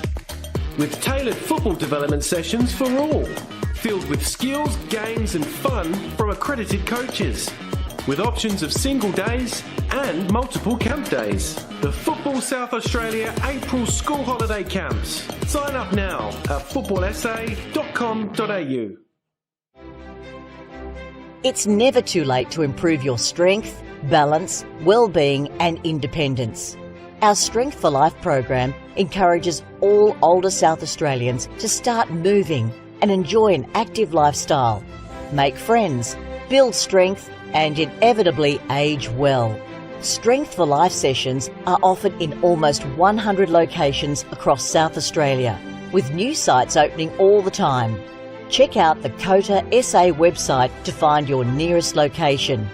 With tailored football development sessions for all. Filled with skills, games and fun from accredited coaches. With options of single days and multiple camp days. The Football South Australia April School Holiday Camps. Sign up now at footballsa.com.au. It's never too late to improve your strength, balance, well-being and independence. Our Strength for Life program encourages all older South Australians to start moving and enjoy an active lifestyle, make friends, build strength and inevitably age well. Strength for Life sessions are offered in almost 100 locations across South Australia, with new sites opening all the time. Check out the COTA SA website to find your nearest location.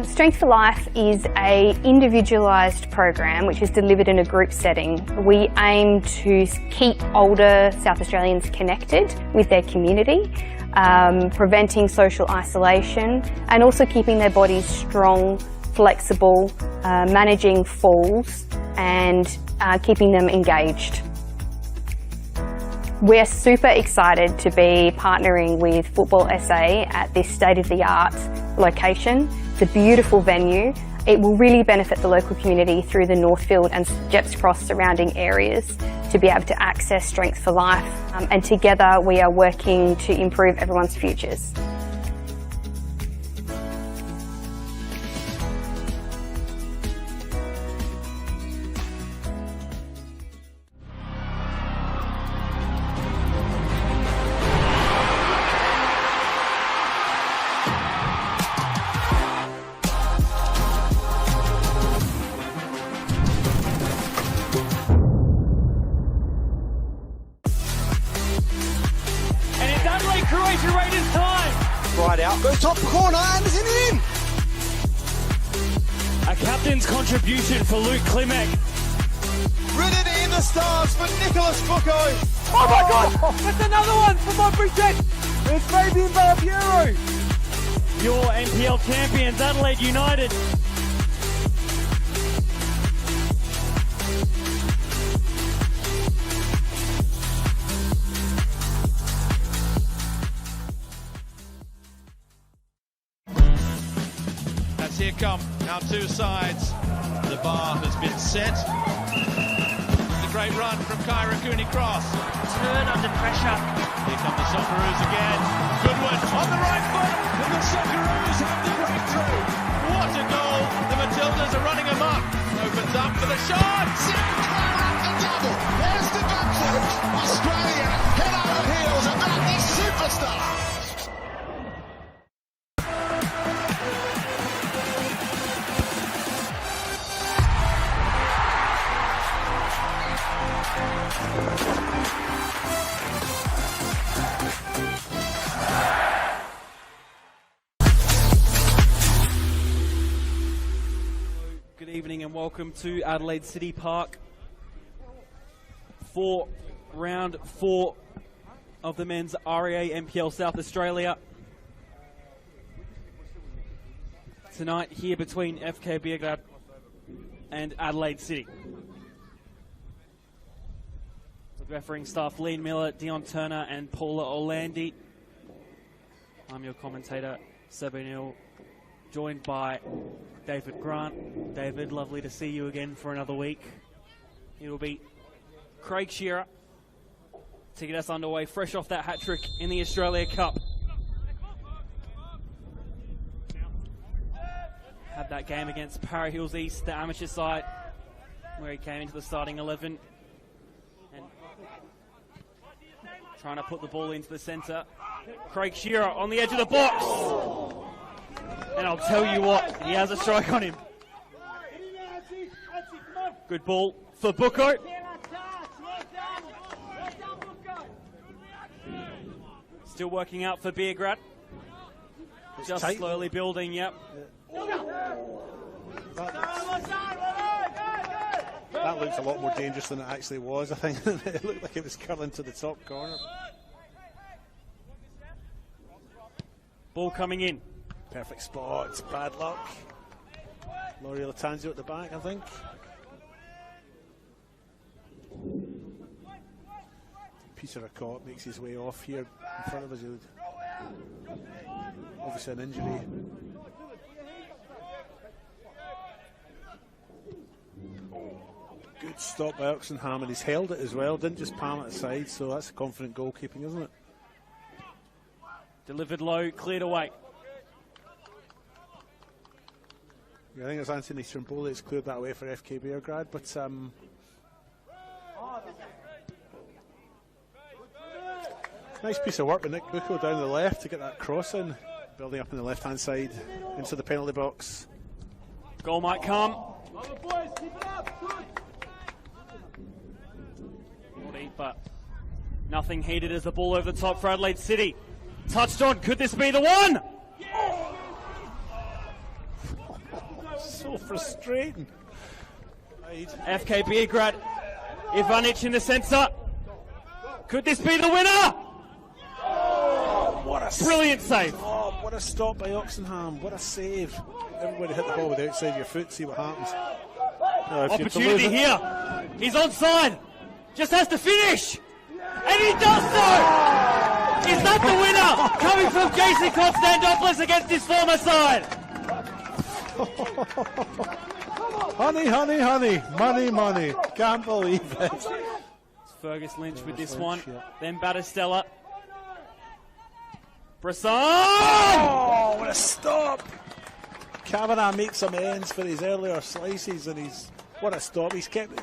Strength for Life is a individualised program which is delivered in a group setting. We aim to keep older South Australians connected with their community, preventing social isolation and also keeping their bodies strong, flexible, managing falls and keeping them engaged. We're super excited to be partnering with Football SA at this state-of-the-art location. It's a beautiful venue. It will really benefit the local community through the Northfield and Jeps Cross surrounding areas to be able to access Strength for Life. And together we are working to improve everyone's futures. Croatia Raiders time. Right out, goes top corner, Anderson in. A captain's contribution for Luke Klimek. Written in the stars for Nicholas Bucco. Oh my God! That's another one for my Bridget. It's Fabian Barbiero. Your NPL champions, Adelaide United. Here come our two sides. The bar has been set. The great run from Kyra Cooney-Cross. Turn under pressure. Here come the Socceroos again. Good one on the right foot. And the Socceroos have the breakthrough. What a goal. The Matildas are running amok. Opens up for the shot. Sinclair at the double. There's the back foot. Australia head over heels about this superstar. Good evening and welcome to Adelaide City Park for round 4 of the men's REA NPL South Australia. Tonight here between FK Beograd and Adelaide City. With refereeing staff Lean Miller, Dion Turner and Paula Orlandi. I'm your commentator, Seb O'Neill, joined by David Grant. David, lovely to see you again for another week. It'll be Craig Shearer, to get us underway, fresh off that hat-trick in the Australia Cup. Had that game against Para Hills East, the amateur side, where he came into the starting 11 and trying to put the ball into the centre. Craig Shearer on the edge of the box. And I'll tell you what, he has a strike on him. Good ball for Bucco. Still working out for Beergrad. Just tight. Slowly building, yep. That looks a lot more dangerous than it actually was, I think. It looked like it was curling to the top corner. Ball coming in. Perfect spot, it's bad luck. Laurie Latanzio at the back, I think. Peter Acott makes his way off here in front of us. Obviously an injury. Good stop by Oxenham, and he's held it as well, didn't just palm it aside, so that's confident goalkeeping, isn't it? Delivered low, cleared away. Yeah, I think it's Anthony Trimboli that's cleared that away for FK Beergrad, but nice piece of work by Nick Bucco down the left to get that cross in, building up on the left hand side into the penalty box. Goal might come. But nothing heated as the ball over the top for Adelaide City. Touched on, could this be the one? So frustrating. FK Beergrad, Ivanic in the centre. Could this be the winner? What a brilliant save. Oh, what a stop by Oxenham. What a save. Everybody hit the ball with the outside of your foot, see what happens. Opportunity here. He's onside. Just has to finish. And he does so. Is that the winner? Coming from JC Constantopoulos against his former side. Honey, honey, honey. Money, money. Can't believe it. It's Fergus Lynch with this one. Yeah. Then Battistella. Brisson! Oh, what a stop. Kavanagh makes amends for his earlier slices, and what a stop. He's kept...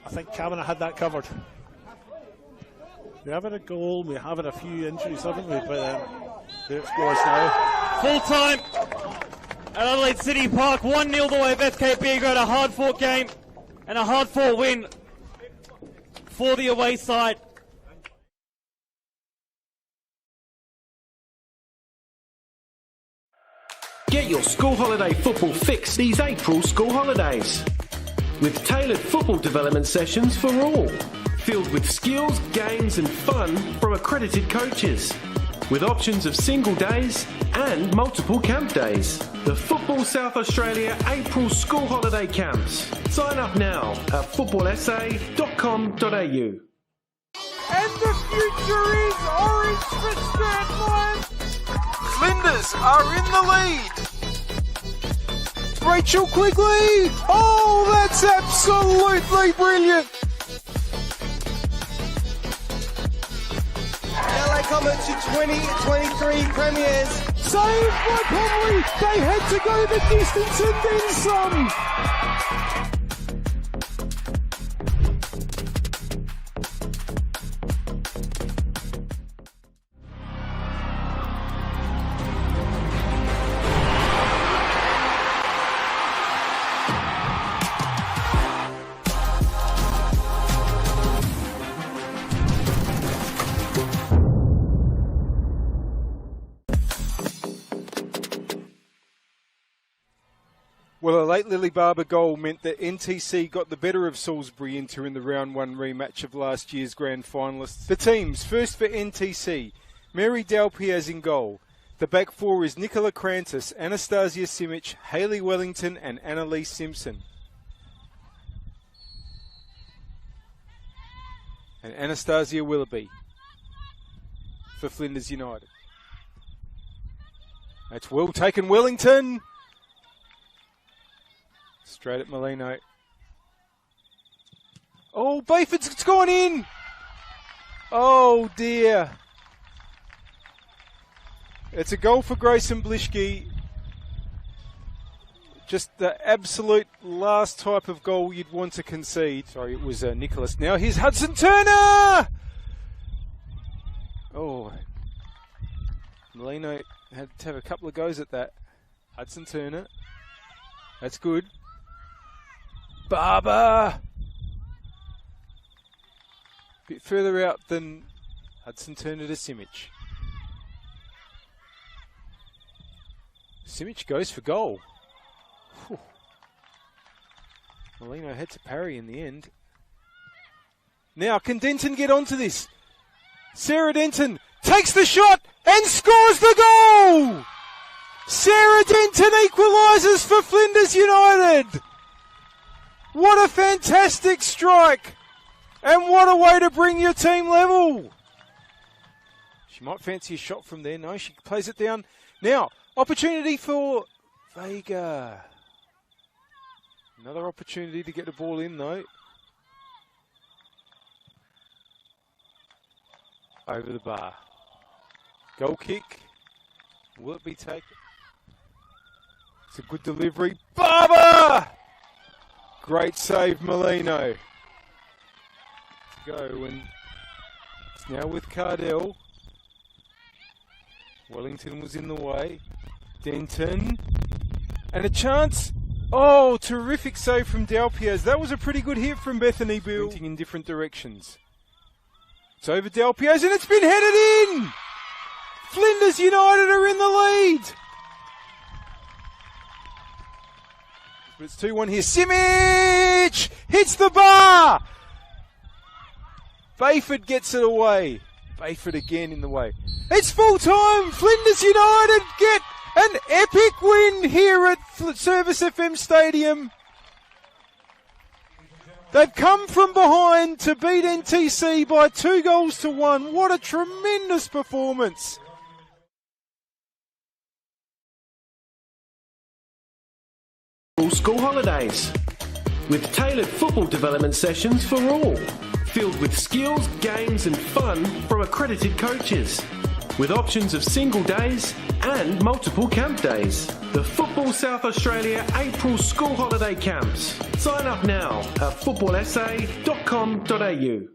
I think Kavanagh had that covered. We have had a goal, we have had a few injuries, haven't we? But there it scores now. Full time at Adelaide City Park, 1-0 the way of FK Beergrad, a hard-fought game and a hard-fought win for the away side. Get your school holiday football fix these April school holidays, with tailored football development sessions for all, filled with skills, games and fun from accredited coaches, with options of single days and multiple camp days. The Football South Australia April School Holiday Camps. Sign up now at footballsa.com.au. And the future is orange for Stratmine. Flinders are in the lead. Rachel Quigley! Oh, that's absolutely brilliant! LA Comets to 2023 premiers. Saved by Pomley! They had to go the distance and then some! Well, a late Lily Barber goal meant that NTC got the better of Salisbury Inter in the round 1 rematch of last year's grand finalists. The teams, first for NTC, Mary Dalpiaz in goal. The back four is Nicola Krantis, Anastasia Simic, Hayley Wellington and Annalise Simpson. And Anastasia Willoughby for Flinders United. That's well taken, Wellington. Straight at Molino. Oh, Bayford's it's gone in! Oh dear. It's a goal for Grayson Blishke. Just the absolute last type of goal you'd want to concede. Sorry, it was Nicholas. Now here's Hudson Turner! Oh, Molino had to have a couple of goes at that. Hudson Turner. That's good. Barber! Bit further out than Hudson Turner to Simic. Simic goes for goal. Whew. Molino had to parry in the end. Now, can Denton get onto this? Sarah Denton takes the shot and scores the goal! Sarah Denton equalises for Flinders United! What a fantastic strike! And what a way to bring your team level! She might fancy a shot from there. No, she plays it down. Now, opportunity for Vega. Another opportunity to get the ball in, though. Over the bar. Goal kick. Will it be taken? It's a good delivery. Barber! Great save, Molino. Go, and it's now with Cardell. Wellington was in the way. Denton. And a chance. Oh, terrific save from Dalpiaz. That was a pretty good hit from Bethany Bill. In different directions. It's over Dalpiaz and it's been headed in! Flinders United are in the lead! But it's 2-1 here. Simic hits the bar! Bayford gets it away. Bayford again in the way. It's full time! Flinders United get an epic win here at Service FM Stadium. They've come from behind to beat NTC by 2-1. What a tremendous performance. School holidays with tailored football development sessions for all, filled with skills, games and fun from accredited coaches, with options of single days and multiple camp days. The Football South Australia April School Holiday Camps. Sign up now at footballsa.com.au.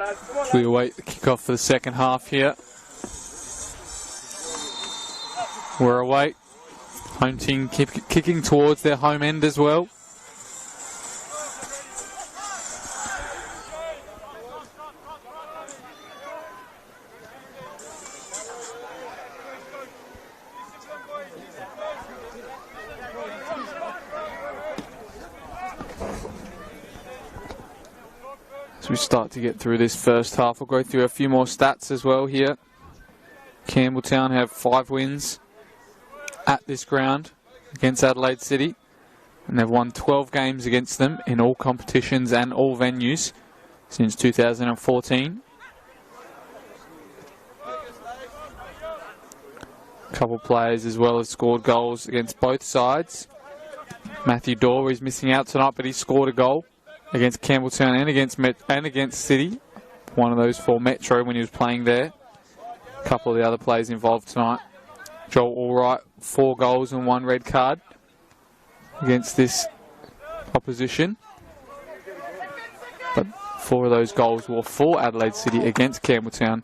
As we await the kickoff for the second half here. We're away. Home team kicking towards their home end as well. As we start to get through this first half, we'll go through a few more stats as well here. Campbelltown have 5 wins at this ground against Adelaide City, and they've won 12 games against them in all competitions and all venues since 2014. A couple players as well have scored goals against both sides. Matthew Dorr is missing out tonight, but he scored a goal against Campbelltown and against City. One of those for Metro when he was playing there. A couple of the other players involved tonight. Joel Allwright, 4 goals and 1 red card against this opposition. But 4 of those goals were for Adelaide City against Campbelltown.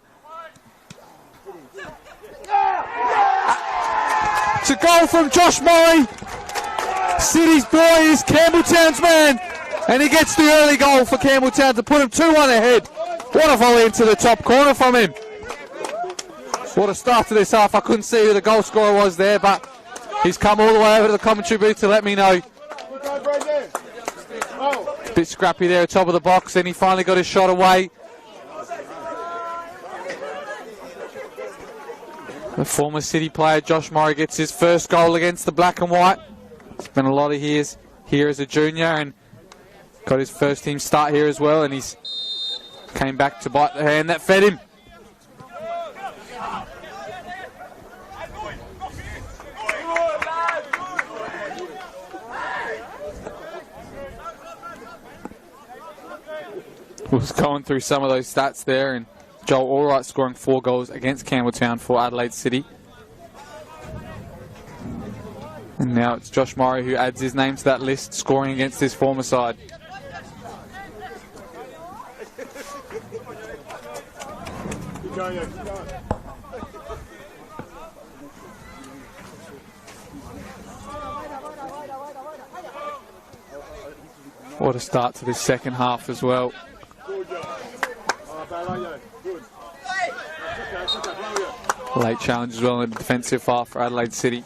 It's a goal from Josh Murray. City's boy is Campbelltown's man. And he gets the early goal for Campbelltown to put him 2-1 ahead. What a volley into the top corner from him. What a start to this half. I couldn't see who the goal scorer was there, but he's come all the way over to the commentary booth to let me know. A bit scrappy there at top of the box, and he finally got his shot away. The former City player Josh Murray gets his first goal against the black and white. Spent a lot of years here as a junior and got his first team start here as well, and he's came back to bite the hand that fed him. Was going through some of those stats there, and Joel Allwright scoring 4 goals against Campbelltown for Adelaide City. And now it's Josh Murray who adds his name to that list, scoring against his former side. What a start to this second half as well. Late challenge as well in the defensive half for Adelaide City.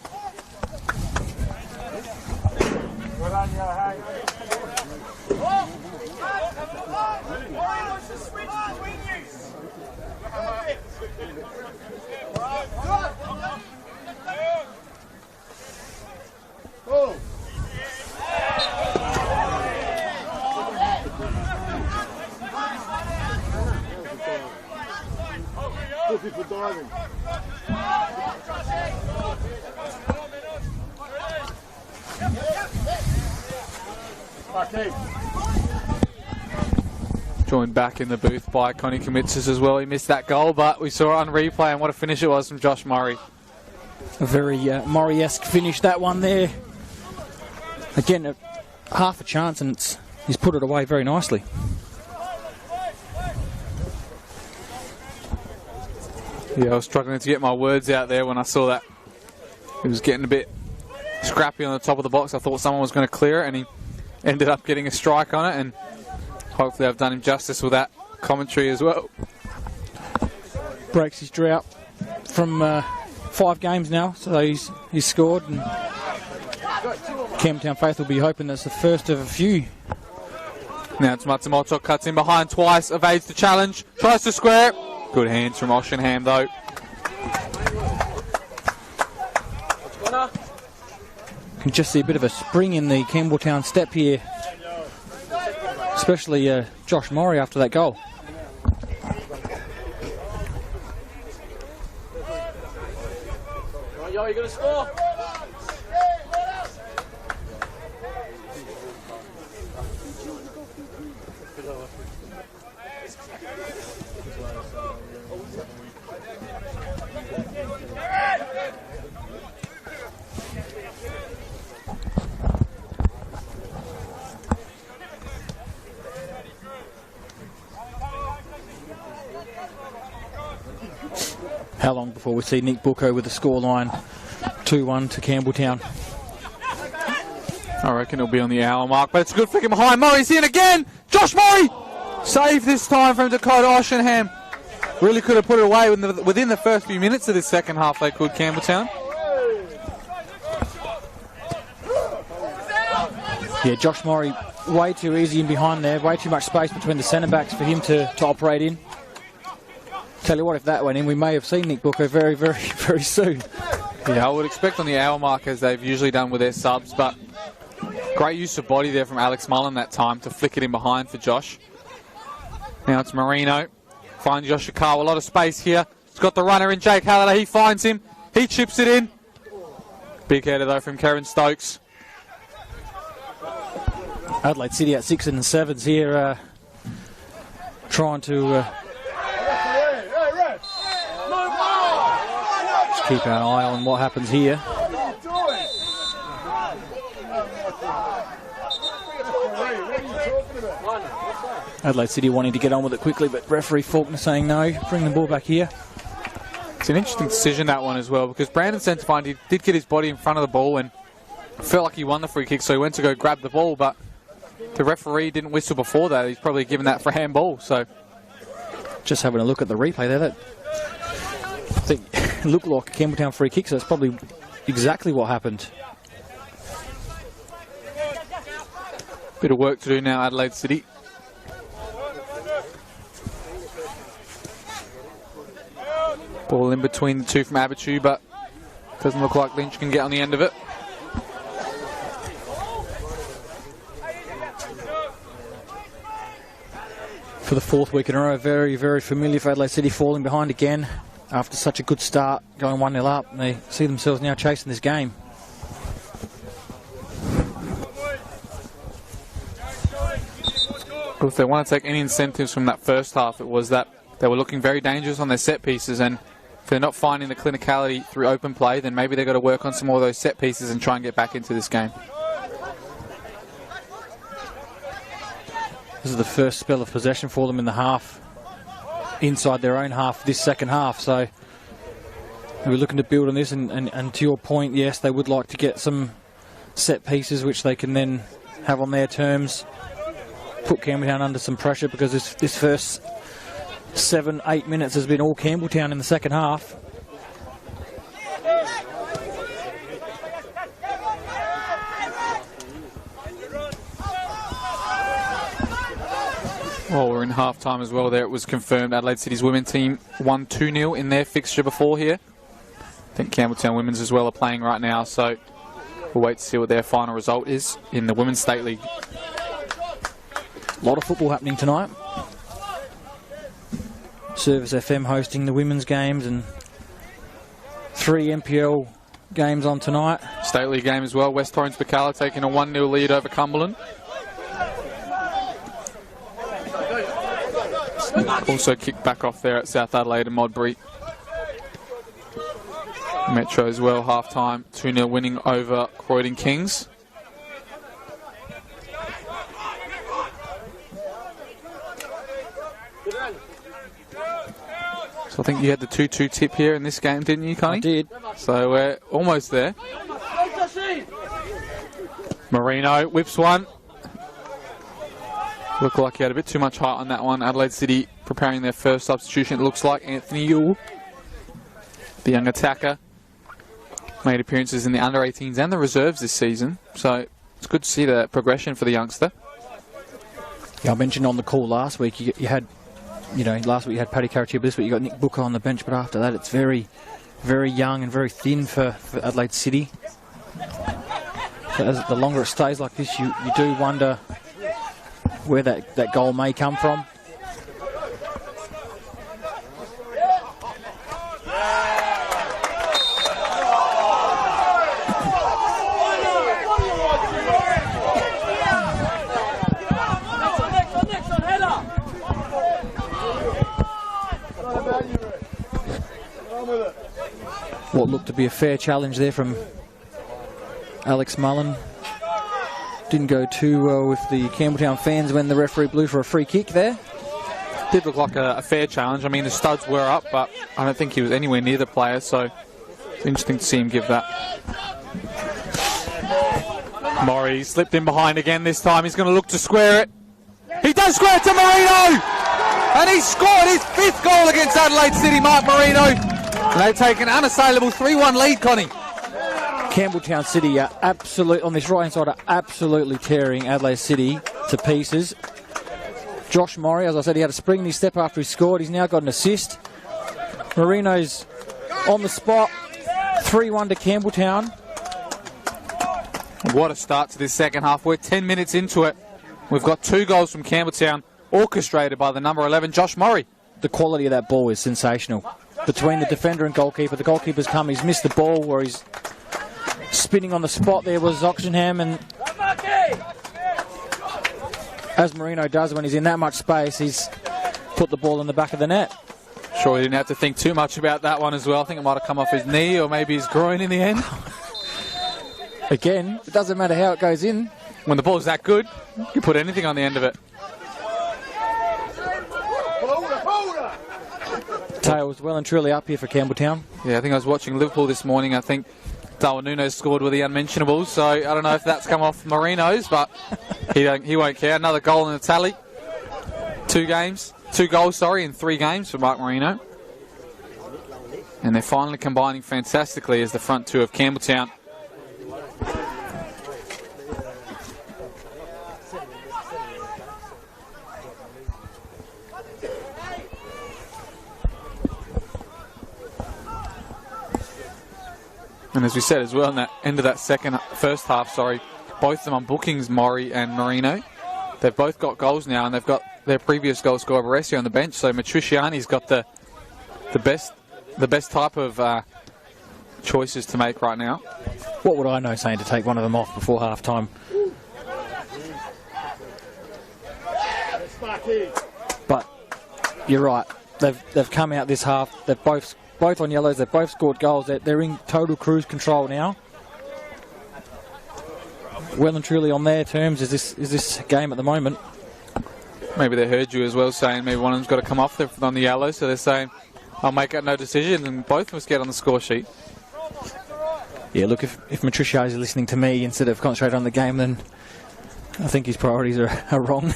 Joined back in the booth by Connie Komitsis as well. He missed that goal, but we saw it on replay, and what a finish it was from Josh Murray. A very Murray-esque finish, that one there. Again, half a chance, and he's put it away very nicely. Yeah, I was struggling to get my words out there when I saw that. It was getting a bit scrappy on the top of the box. I thought someone was going to clear it, and he ended up getting a strike on it, and hopefully I've done him justice with that commentary as well. Breaks his drought from 5 games now, so he's scored, and Campbelltown Faith will be hoping that's the first of a few. Now it's Matsumoto, cuts in behind twice, evades the challenge, tries to square it. Good hands from Oshenham though. You can just see a bit of a spring in the Campbelltown step here, especially Josh Murray after that goal. Yo, you're gonna score. long before we see Nick Bucco with the scoreline 2-1 to Campbelltown. I reckon it'll be on the hour mark, but it's a good flick behind. Murray's in again. Josh Murray! Save this time from Dakota Oshenham. Really could have put it away within the first few minutes of this second half. They could, Campbelltown. Yeah, Josh Murray way too easy in behind there. Way too much space between the centre backs for him to operate in. Tell you what, if that went in, we may have seen Nick Bucco very, very, very soon. Yeah, I would expect on the hour mark, as they've usually done with their subs, but great use of body there from Alex Mullen that time to flick it in behind for Josh. Now it's Marino. Finds Yoshikawa, a lot of space here. He's got the runner in, Jake Halliday. He finds him. He chips it in. Big header though from Karen Stokes. Adelaide City at 6 and 7s here, trying to just keep an eye on what happens here. Adelaide City wanting to get on with it quickly, but referee Faulkner saying no, bring the ball back here. It's an interesting decision, that one as well, because Brandon Centerfine did get his body in front of the ball and felt like he won the free kick, so he went to go grab the ball, but the referee didn't whistle before that. He's probably given that for handball. So, just having a look at the replay there, that I think it looked like a Campbelltown free kick, so that's probably exactly what happened. Bit of work to do now, Adelaide City. Ball in between the two from Abitu, but doesn't look like Lynch can get on the end of it. For the fourth week in a row, very, very familiar for Adelaide City, falling behind again after such a good start, going 1-0 up, and they see themselves now chasing this game. Well, if they want to take any incentives from that first half, it was that they were looking very dangerous on their set pieces, and if they're not finding the clinicality through open play, then maybe they've got to work on some more of those set pieces and try and get back into this game. This is the first spell of possession for them in the half, inside their own half this second half, so we're looking to build on this, and to your point, yes, they would like to get some set pieces which they can then have on their terms, put Campbelltown under some pressure, because this first 7-8 minutes has been all Campbelltown in the second half. Well, we're in half-time as well there. It was confirmed Adelaide City's women's team won 2-0 in their fixture before here. I think Campbelltown women's as well are playing right now, so we'll wait to see what their final result is in the Women's State League. A lot of football happening tonight. Service FM hosting the women's games, and 3 NPL games on tonight. State League game as well. West Torrens Bacala taking a 1-0 lead over Cumberland. Also kicked back off there at South Adelaide and Modbury. Metro as well, half-time, 2-0 winning over Croydon Kings. So I think you had the 2-2 tip here in this game, didn't you, Connie? I did. So we're almost there. Marino whips one. Looked like he had a bit too much height on that one. Adelaide City preparing their first substitution. It looks like Anthony Yule, the young attacker, made appearances in the under-18s and the reserves this season. So it's good to see the progression for the youngster. Yeah, I mentioned on the call last week, you had, last week you had Paddy Carachia, but this week you got Nick Booker on the bench. But after that, it's very, very young and very thin for Adelaide City. So as the longer it stays like this, you do wonder where that goal may come from. What looked to be a fair challenge there from Alex Mullen. Didn't go too well with the Campbelltown fans when the referee blew for a free kick there. Did look like a fair challenge. I mean, the studs were up, but I don't think he was anywhere near the player, so it's interesting to see him give that. Murray slipped in behind again this time. He's going to look to square it. He does square it to Marino! And he scored his 5th goal against Adelaide City, Mark Marino. And they take an unassailable 3-1 lead, Connie. Campbelltown City are on this right-hand side, are absolutely tearing Adelaide City to pieces. Josh Murray, as I said, he had a spring in his step after he scored. He's now got an assist. Marino's on the spot. 3-1 to Campbelltown. What a start to this second half. We're 10 minutes into it. We've got 2 goals from Campbelltown, orchestrated by the number 11, Josh Murray. The quality of that ball is sensational. Between the defender and goalkeeper, the goalkeeper's come, he's missed the ball where he's spinning on the spot. There was Oxenham, and as Marino does when he's in that much space, he's put the ball in the back of the net. Sure, he didn't have to think too much about that one as well. I think it might have come off his knee or maybe his groin in the end. Again, it doesn't matter how it goes in. When the ball's that good, you can put anything on the end of it. Tails well and truly up here for Campbelltown. Yeah, I think I was watching Liverpool this morning. I think Darwin Nunes scored with the unmentionables, so I don't know if that's come off Marino's, but he won't care. Another goal in the tally. 2 goals in 3 games for Mark Marino. And they're finally combining fantastically as the front 2 of Campbelltown. And as we said as well, in that end of that first half, both of them on bookings, Murray and Marino. They've both got goals now, and they've got their previous goal scorer Baresi on the bench. So Matriciani's got the best type of choices to make right now. What would I know, saying to take one of them off before half time? But you're right. They've come out this half. They've both on yellows. They've both scored goals. They're in total cruise control now. Well and truly on their terms is this game at the moment. Maybe they heard you as well saying maybe one of them's got to come off on the yellow, so they're saying I'll make no decision, and both of us get on the score sheet. Yeah, look, if Matricio is listening to me instead of concentrating on the game, then I think his priorities are wrong.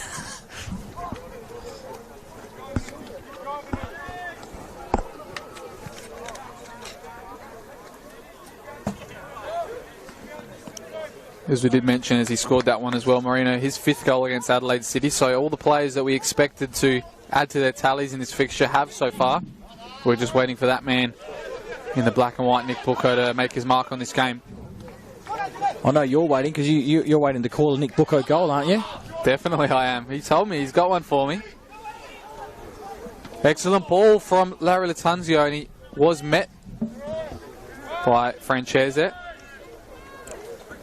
As we did mention, as he scored that one as well, Marino, his 5th goal against Adelaide City. So all the players that we expected to add to their tallies in this fixture have so far. We're just waiting for that man in the black and white, Nick Bucco, to make his mark on this game. I know you're waiting, because you're waiting to call a Nick Bucco goal, aren't you? Definitely I am. He told me he's got one for me. Excellent ball from Larry Latanzio, and he was met by Francese.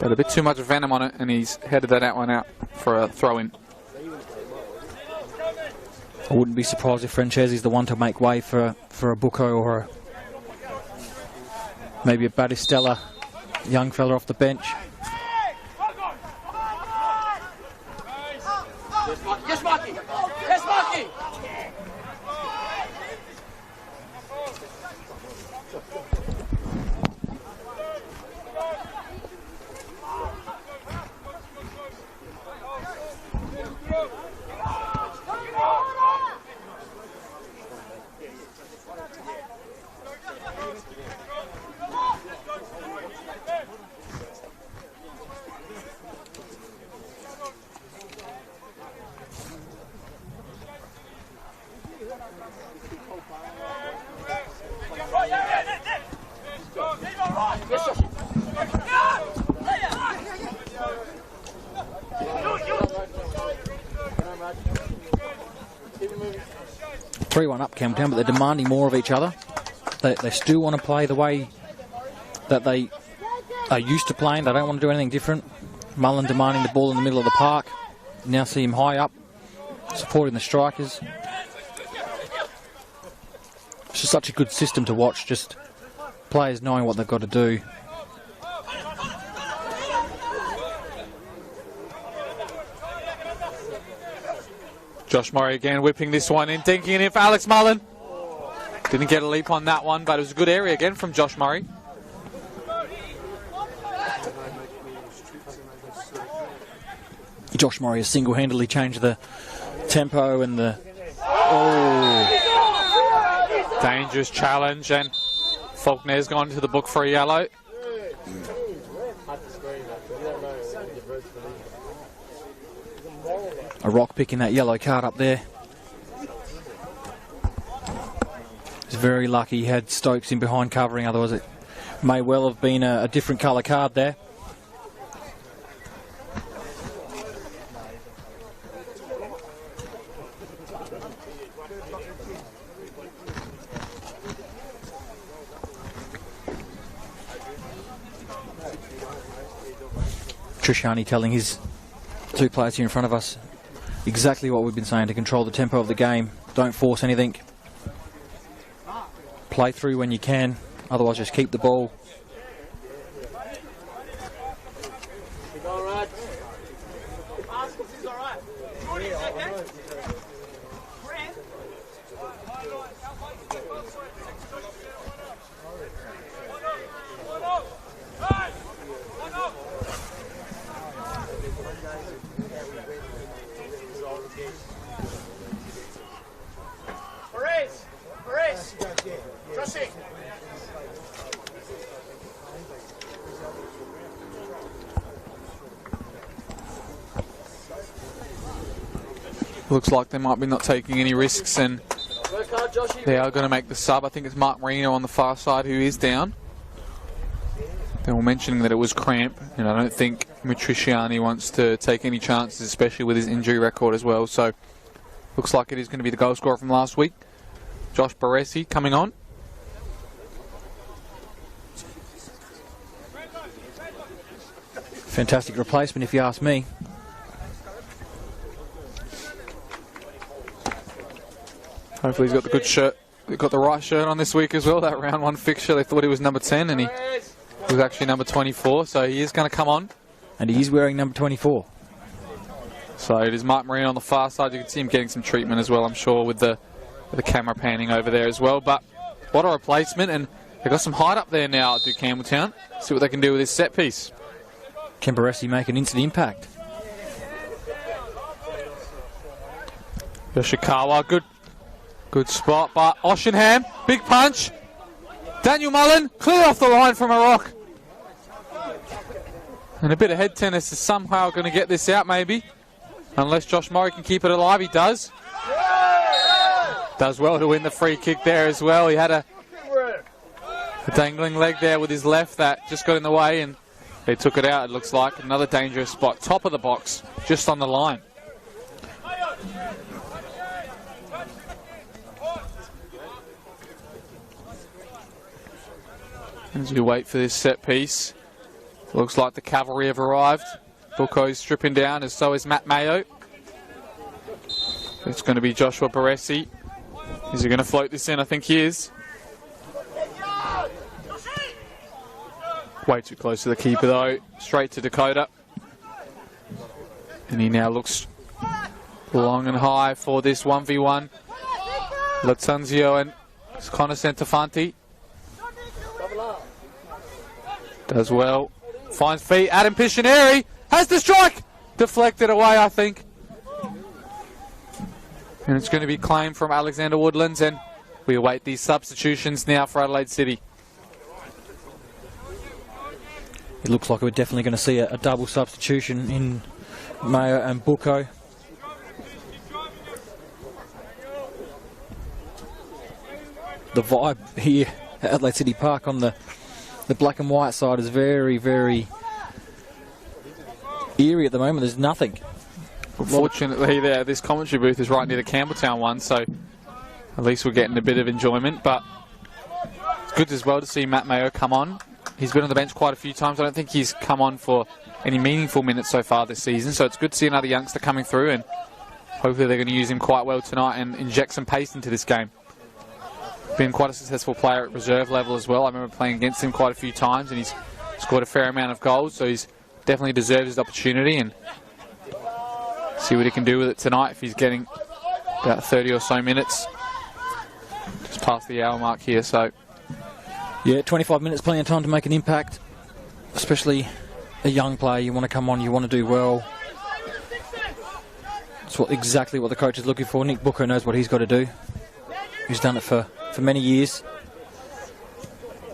But a bit too much venom on it, and he's headed that one out for a throw-in. I wouldn't be surprised if Francese's the one to make way for a Bucco or maybe a Battistella, young fella off the bench. Yes, Marky! Yes, Marky! 3-1 up Campbelltown, but they're demanding more of each other. They still want to play the way that they are used to playing. They don't want to do anything different. Mullen demanding the ball in the middle of the park. You now see him high up, supporting the strikers. It's just such a good system to watch, just players knowing what they've got to do. Josh Murray again whipping this one in, dinking it in for Alex Mullen. Didn't get a leap on that one, but it was a good area again from Josh Murray. Josh Murray has single-handedly changed the tempo and the... Dangerous challenge, and Faulkner's gone to the book for a yellow. A rock picking that yellow card up there. He's very lucky he had Stokes in behind covering, otherwise it may well have been a different colour card there. Trisciani telling his two players here in front of us exactly what we've been saying, to control the tempo of the game. Don't force anything. Play through when you can, otherwise just keep the ball. Looks like they might be not taking any risks, and they are going to make the sub. I think it's Mark Marino on the far side who is down. They were mentioning that it was cramp, and I don't think Matriciani wants to take any chances, especially with his injury record as well. So looks like it is going to be the goal scorer from last week, Josh Baresi, coming on. Fantastic replacement, if you ask me. Hopefully he's got the good shirt. They've got the right shirt on this week as well. That round one fixture, they thought he was number 10 and he was actually number 24. So he is going to come on. And he is wearing number 24. So it is Mark Marino on the far side. You can see him getting some treatment as well, I'm sure, with the camera panning over there as well. But what a replacement. And they've got some height up there now to Campbelltown. See what they can do with this set piece. Can Baresi make an instant impact? Yoshikawa, good spot, but Oshingham, big punch. Daniel Mullen, clear off the line from a rock. And a bit of head tennis is somehow going to get this out, maybe. Unless Josh Murray can keep it alive, he does. Does well to win the free kick there as well. He had a dangling leg there with his left that just got in the way, and they took it out, it looks like. Another dangerous spot, top of the box, just on the line. As we wait for this set piece, looks like the cavalry have arrived. Buko's stripping down, and so is Matt Mayo. It's going to be Joshua Baresi. Is he going to float this in? I think he is. Way too close to the keeper though. Straight to Dakota. And he now looks long and high for this 1v1. Latanzio and Connor Santafanti. Does well. Finds feet. Adam Piscineri has the strike. Deflected away, I think. And it's going to be claimed from Alexander Woodlands, and we await these substitutions now for Adelaide City. It looks like we're definitely going to see a double substitution in Mayo and Buko. The vibe here at Adelaide City Park on the black and white side is very, very eerie at the moment. There's nothing. Unfortunately, this commentary booth is right near the Campbelltown one, so at least we're getting a bit of enjoyment. But it's good as well to see Matt Mayo come on. He's been on the bench quite a few times. I don't think he's come on for any meaningful minutes so far this season, so it's good to see another youngster coming through, and hopefully they're going to use him quite well tonight and inject some pace into this game. Been quite a successful player at reserve level as well. I remember playing against him quite a few times, and he's scored a fair amount of goals, so he's definitely deserves his opportunity, and see what he can do with it tonight if he's getting about 30 or so minutes. Just past the hour mark here, so. Yeah, 25 minutes, plenty of time to make an impact. Especially a young player, you want to come on, you want to do well. It's exactly what the coach is looking for. Nick Booker knows what he's got to do. He's done it for many years.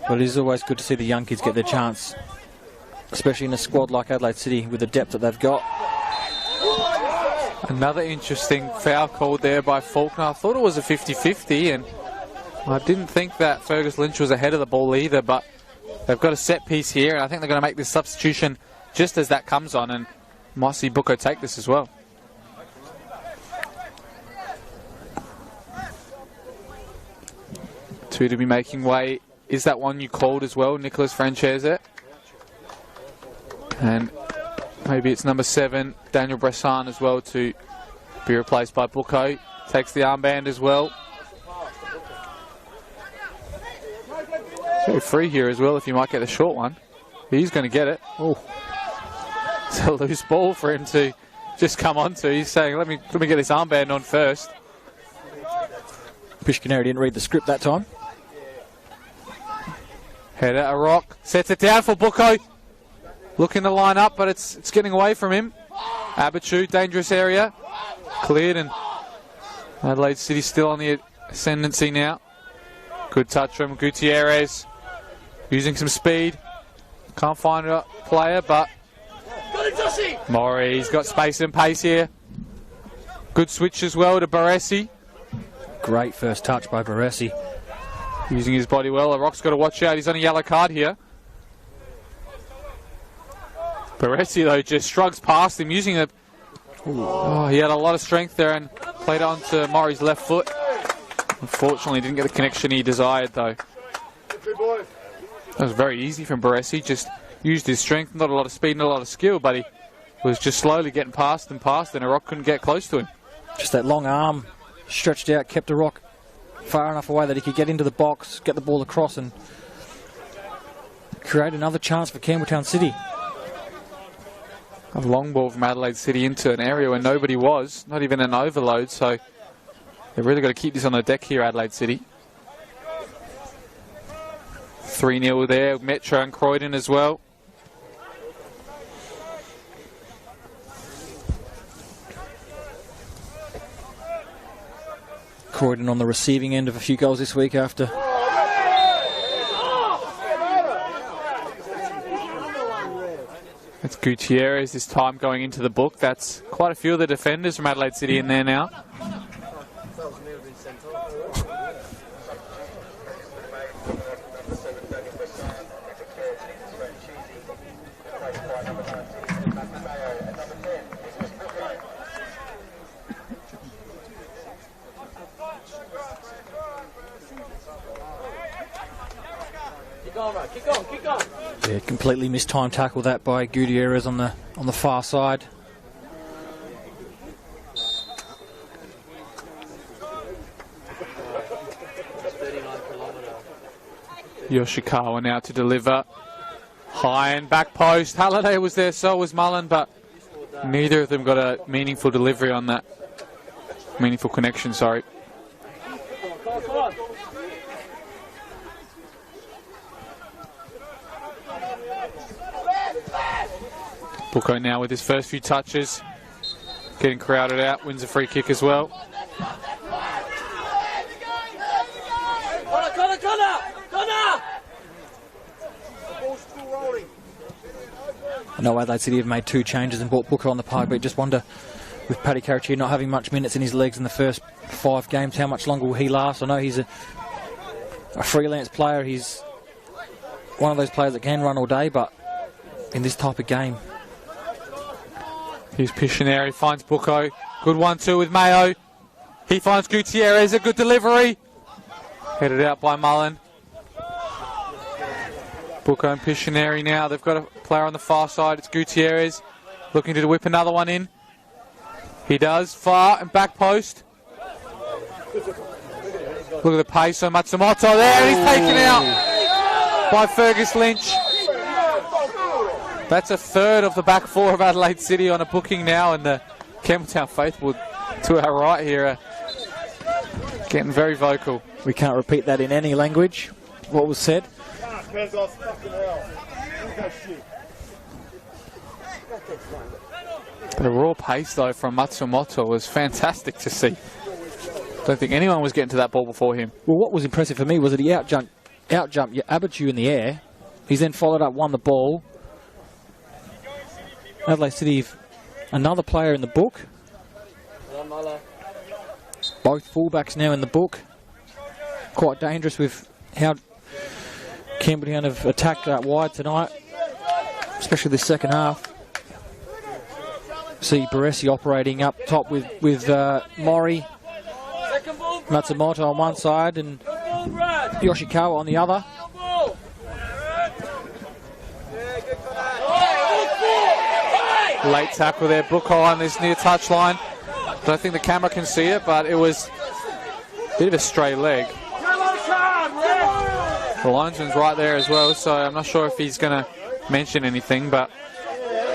But it is always good to see the young kids get their chance, especially in a squad like Adelaide City with the depth that they've got. Another interesting foul called there by Faulkner. I thought it was a 50-50, and I didn't think that Fergus Lynch was ahead of the ball either, but they've got a set piece here, and I think they're going to make this substitution just as that comes on, and might see Bucco take this as well. Two to be making way. Is that one you called as well, Nicholas Francese? And maybe it's number 7, Daniel Bressan as well, to be replaced by Bucco. Takes the armband as well. So free here as well if he might get a short one. He's going to get it. Oh, it's a loose ball for him to just come onto. He's saying, let me get this armband on first. Pishkaneri didn't read the script that time. Header, a rock, sets it down for Bucco. Looking to line up, but it's getting away from him. Abichu, dangerous area. Cleared, and Adelaide City still on the ascendancy now. Good touch from Gutierrez. Using some speed. Can't find a player, but Maury's got space and pace here. Good switch as well to Baresi. Great first touch by Baresi. Using his body well. Rock's got to watch out. He's on a yellow card here. Baresi, though, just shrugs past him, using a... Oh, he had a lot of strength there and played on to Maury's left foot. Unfortunately, didn't get the connection he desired, though. That was very easy from Baresi. Just used his strength, not a lot of speed, not a lot of skill, but he was just slowly getting past, and a Rock couldn't get close to him. Just that long arm stretched out, kept a Rock far enough away that he could get into the box, get the ball across, and create another chance for Campbelltown City. A long ball from Adelaide City into an area where nobody was, not even an overload, so they've really got to keep this on the deck here, Adelaide City. 3-0 there, Metro and Croydon as well. Croydon on the receiving end of a few goals this week after. That's Gutierrez this time going into the book. That's quite a few of the defenders from Adelaide City in there now. Kick on. Yeah, completely mistimed tackle that by Gutierrez on the far side. Yoshikawa now to deliver. High and back post. Halliday was there, so was Mullen, but neither of them got a meaningful delivery on that. Meaningful connection, sorry. Bucco now with his first few touches. Getting crowded out, wins a free kick as well. I know Adelaide City have made 2 changes and brought Booker on the park, but just wonder, with Paddy Carrichia not having much minutes in his legs in the first 5 games, how much longer will he last? I know he's a freelance player. He's one of those players that can run all day, but in this type of game. Here's Pictionary, finds Bucco. Good 1-2 with Mayo. He finds Gutierrez, a good delivery. Headed out by Mullen. Bucco and Pictionary now. They've got a player on the far side. It's Gutierrez looking to whip another one in. He does. Far and back post. Look at the pace on Matsumoto there. And he's taken out by Fergus Lynch. That's a third of the back 4 of Adelaide City on a booking now, and the Campbelltown faithful to our right here are Getting very vocal. We can't repeat that in any language, what was said. The raw pace, though, from Matsumoto was fantastic to see. Don't think anyone was getting to that ball before him. Well, what was impressive for me was that he outjumped Abitu in the air. He's then followed up, won the ball. Adelaide City, another player in the book. Both fullbacks now in the book. Quite dangerous with how Campbelltown have attacked out wide tonight, especially the second half. See Baresi operating up top with Mori, Matsumoto on one side and Yoshikawa on the other. Late tackle there, Buko on this near touchline. Don't think the camera can see it, but it was a bit of a stray leg. The linesman's right there as well, so I'm not sure if he's going to mention anything, but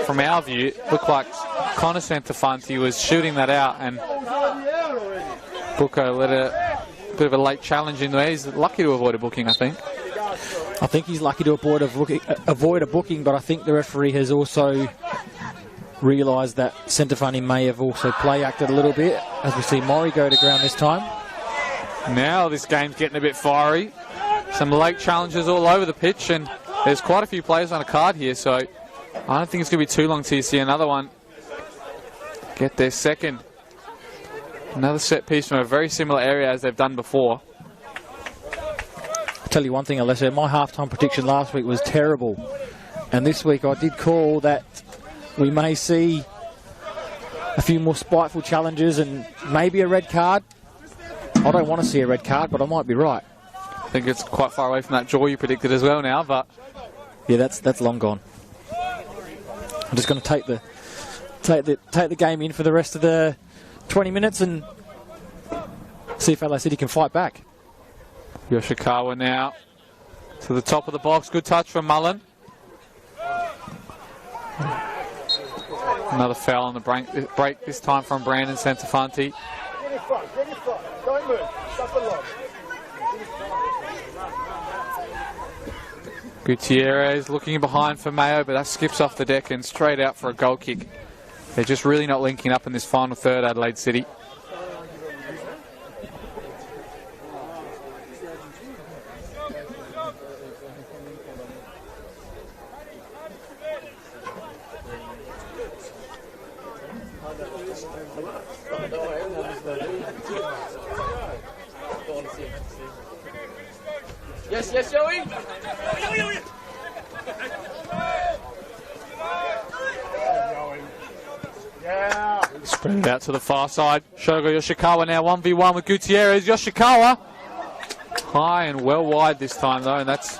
from our view, it looked like Connor Santafanti was shooting that out, and Buko let a bit of a late challenge in there. He's lucky to avoid a booking, I think. I think he's lucky to avoid a booking, but I think the referee has also realised that Santafanti may have also play acted a little bit, as we see Mori go to ground this time. Now this game's getting a bit fiery. Some late challenges all over the pitch, and there's quite a few players on a card here, so I don't think it's going to be too long till you see another one get their second. Another set piece from a very similar area as they've done before. I'll tell you one thing, Alessio, my halftime prediction last week was terrible, and this week I did call that we may see a few more spiteful challenges and maybe a red card. I don't want to see a red card, but I might be right. I think it's quite far away from that draw you predicted as well now, but yeah, that's long gone. I'm just going to take the game in for the rest of the 20 minutes and see if Adelaide City can fight back. Yoshikawa now to the top of the box. Good touch from Mullen. Another foul on the break, this time from Brandon Santafanti. Gutierrez looking behind for Mayo, but that skips off the deck and straight out for a goal kick. They're just really not linking up in this final third, Adelaide City. Yes, Joey. Spread it out to the far side. Shogo Yoshikawa now 1v1 with Gutierrez. Yoshikawa high and well wide this time though, and that's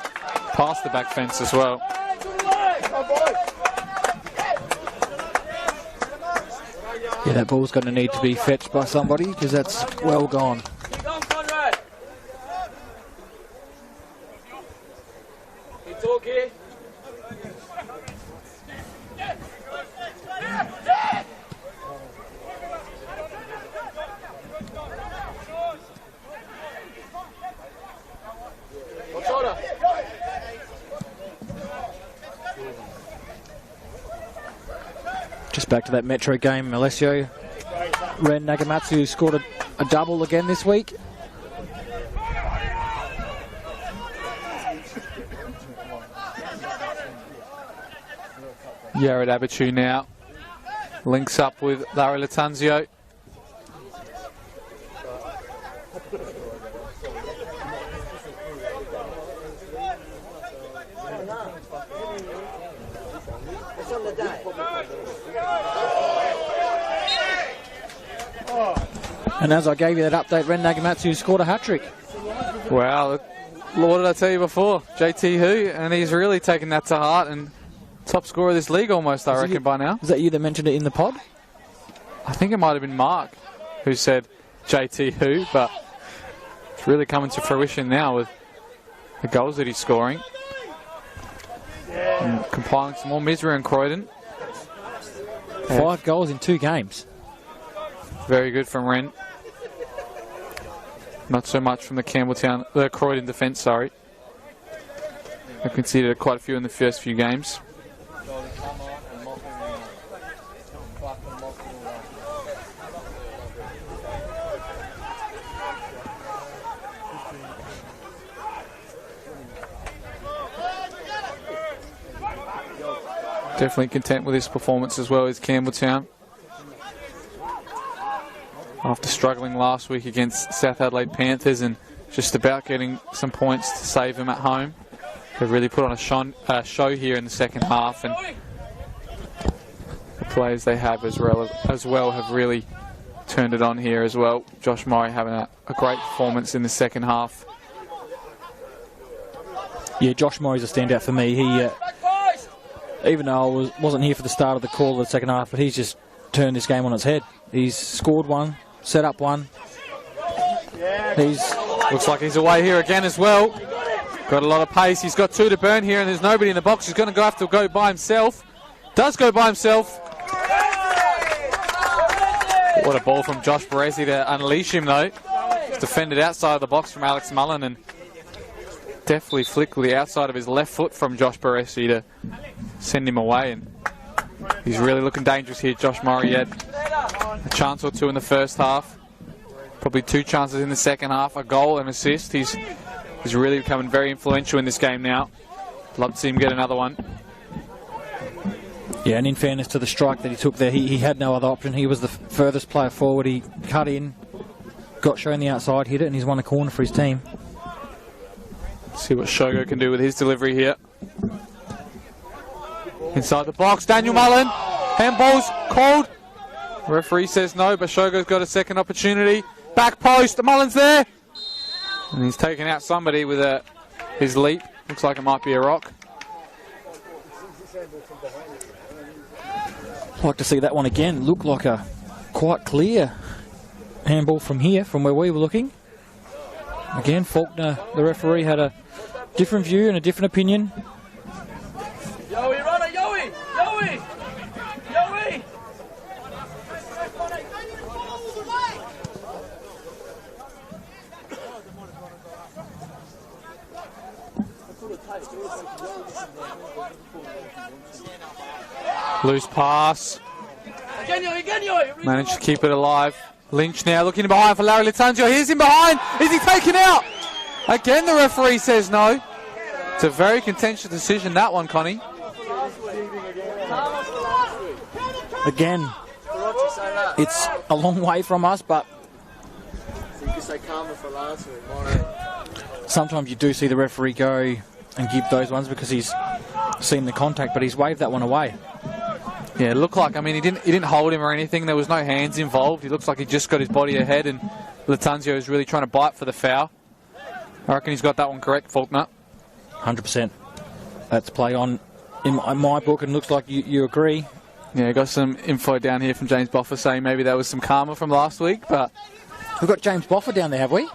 past the back fence as well. Yeah, that ball's going to need to be fetched by somebody because that's well gone. Just back to that Metro game, Alessio. Ren Nagamatsu scored a double again this week. Jared Abitu now links up with Larry Latanzio. And as I gave you that update, Ren Nagamatsu scored a hat-trick. Wow, what did I tell you before? JT who? And he's really taken that to heart and top scorer of this league almost, I reckon, by now. Is that you that mentioned it in the pod? I think it might have been Mark who said JT who, but it's really coming to fruition now with the goals that he's scoring. And compiling some more misery in Croydon. 5 goals in 2 games. Very good from Ren. Not so much from the Croydon defence, sorry. I conceded quite a few in the first few games. Definitely content with his performance as well as Campbelltown. After struggling last week against South Adelaide Panthers and just about getting some points to save them at home, they've really put on a show here in the second half, and the players they have as well have really turned it on here as well. Josh Murray having a great performance in the second half. Yeah, Josh Murray's a standout for me. He, even though I wasn't here for the start of the call of the second half, but he's just turned this game on its head. He's scored one, set up one. Looks like he's away here again as well. Got a lot of pace. He's got 2 to burn here, and there's nobody in the box. He's going to have to go by himself. Does go by himself. What a ball from Josh Baresi to unleash him, though. Defended outside of the box from Alex Mullen, and definitely flicked with the outside of his left foot from Josh Baresi to send him away. And he's really looking dangerous here. Josh Murray had a chance or 2 in the first half. Probably 2 chances in the second half, a goal and assist. He's really becoming very influential in this game now. Love to see him get another one. Yeah, and in fairness to the strike that he took there, he had no other option. He was the furthest player forward. He cut in, got shown the outside, hit it, and he's won a corner for his team. See what Shogo can do with his delivery here. Inside the box, Daniel Mullen. Handball's called. Referee says no, but Shogo's got a second opportunity. Back post, Mullen's there. And he's taken out somebody with his leap. Looks like it might be a rock. I'd like to see that one again. Looked like a quite clear handball from here, from where we were looking. Again, Faulkner, the referee, had a different view and a different opinion. Yoey, runner, Yoey! Yoey! Yoey! Loose pass. Managed to keep it alive. Lynch now looking behind for Larry Latanzio. Here's him behind. Is he taken out? Again, the referee says no. It's a very contentious decision, that one, Connie. Again, it's a long way from us, but sometimes you do see the referee go and give those ones because he's seen the contact, but he's waved that one away. Yeah, it looked like, I mean, he didn't hold him or anything. There was no hands involved. He looks like he just got his body ahead, and Latanzio is really trying to bite for the foul. I reckon he's got that one correct, Faulkner. 100%. That's play on in my book, and looks like you agree. Yeah, got some info down here from James Boffer saying maybe there was some karma from last week, but we've got James Boffer down there, have we?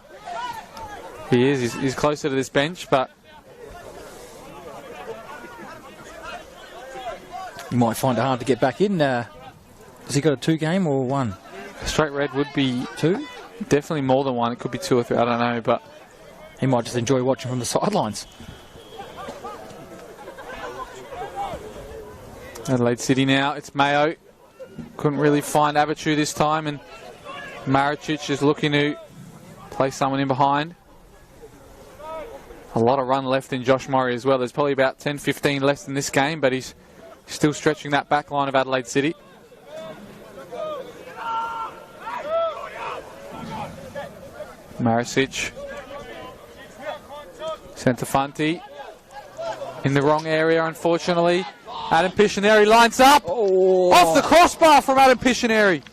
He is. He's closer to this bench, but you might find it hard to get back in. Has he got a 2 game or 1? Straight red would be 2. Definitely more than 1. It could be 2 or 3. I don't know, but he might just enjoy watching from the sidelines. Adelaide City now. It's Mayo. Couldn't really find Abichu this time, and Maricic is looking to play someone in behind. A lot of run left in Josh Murray as well. There's probably about 10-15 left in this game, but he's still stretching that back line of Adelaide City. Maricic. Centofanti. In the wrong area, unfortunately. Adam Piscineri lines up. Oh. Off the crossbar from Adam Piscineri.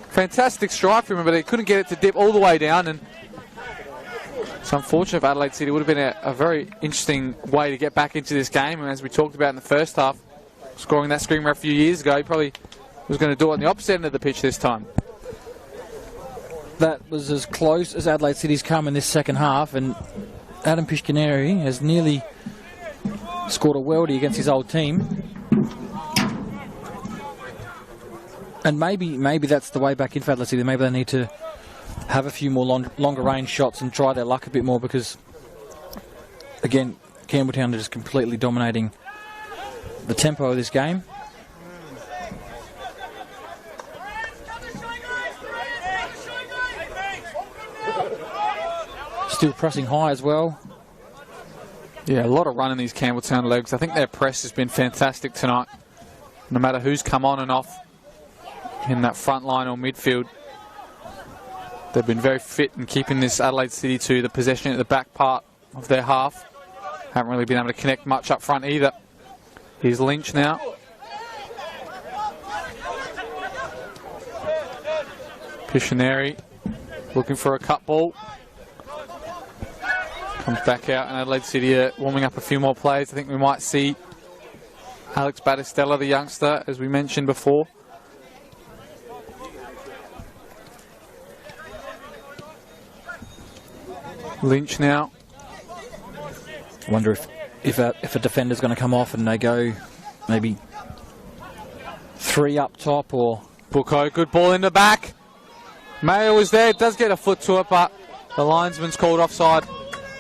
Fantastic strike from him, but he couldn't get it to dip all the way down. And it's unfortunate for Adelaide City. It would have been a very interesting way to get back into this game. And as we talked about in the first half, scoring that screamer a few years ago, he probably was going to do it on the opposite end of the pitch this time. That was as close as Adelaide City's come in this second half, and Adam Piscineri has nearly scored a worldie against his old team. And maybe that's the way back in for Adelaide City. Maybe they need to have a few more longer range shots and try their luck a bit more, because, again, Campbelltown are just completely dominating the tempo of this game. Still pressing high as well. Yeah, a lot of run in these Campbelltown legs. I think their press has been fantastic tonight. No matter who's come on and off in that front line or midfield, they've been very fit in keeping this Adelaide City to the possession at the back part of their half. Haven't really been able to connect much up front either. Here's Lynch now. Piscineri looking for a cut ball. Comes back out, and Adelaide City are warming up a few more players. I think we might see Alex Battistella, the youngster, as we mentioned before. Lynch now. I wonder if a defender's going to come off and they go maybe 3 up top, or... Bucco, good ball in the back. Mayo was there, does get a foot to it, but the linesman's called offside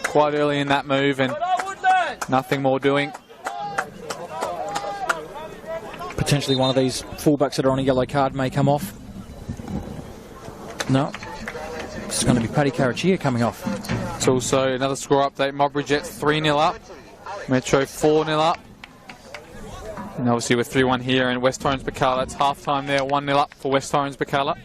quite early in that move, and nothing more doing. Potentially one of these fullbacks that are on a yellow card may come off. No. It's going to be Paddy Carachia coming off. It's also another score update. Modbury Jets 3-0 up. Metro 4-0 up. And obviously with 3-1 here in West Torrens Bacala, it's half time there, 1-0 up for West Torrens Bacala.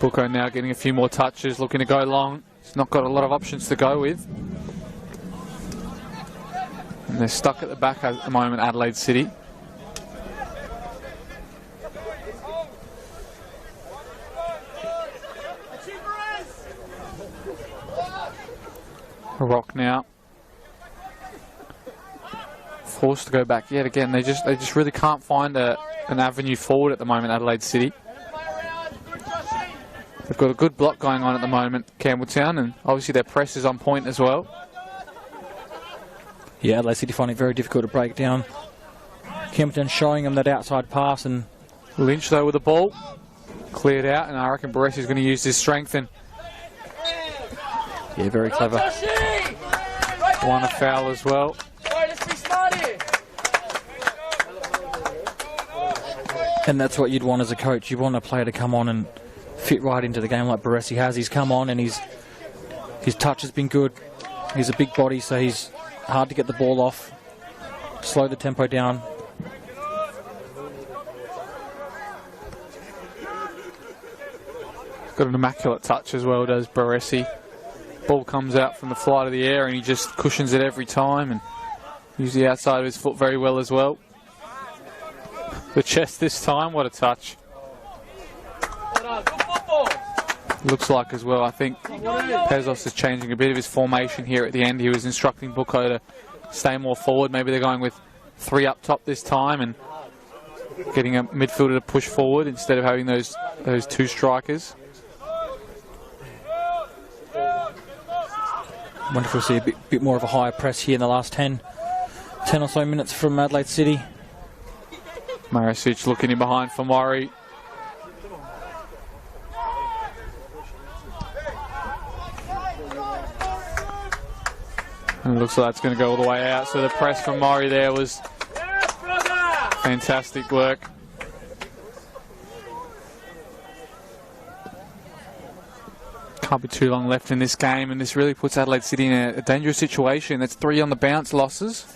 Bucco now getting a few more touches, looking to go long. He's not got a lot of options to go with. And they're stuck at the back at the moment, Adelaide City. A rock now. Forced to go back yet again. They just really can't find an avenue forward at the moment, Adelaide City. They've got a good block going on at the moment, Campbelltown, and obviously their press is on point as well. Yeah, Adelaide City find it very difficult to break down. Campbelltown showing them that outside pass, and Lynch though with the ball. Cleared out, and I reckon Baressi's going to use his strength, and yeah, very clever. Won a foul as well. And that's what you'd want as a coach. You want a player to come on and fit right into the game like Baressi has. He's come on and his touch has been good. He's a big body, so he's hard to get the ball off. Slow the tempo down. Got an immaculate touch as well, does Baressi. Ball comes out from the flight of the air and he just cushions it every time and uses the outside of his foot very well as well. The chest this time, what a touch. Looks like as well, I think Pezos is changing a bit of his formation here at the end. He was instructing Bucco to stay more forward. Maybe they're going with 3 up top this time and getting a midfielder to push forward instead of having those 2 strikers. I wonder if we'll see a bit more of a higher press here in the last 10 or so minutes from Adelaide City. Marisic looking in behind for Murray. And it looks like it's going to go all the way out. So the press from Murray there was fantastic work. Can't be too long left in this game, and this really puts Adelaide City in a dangerous situation. That's 3 on the bounce losses.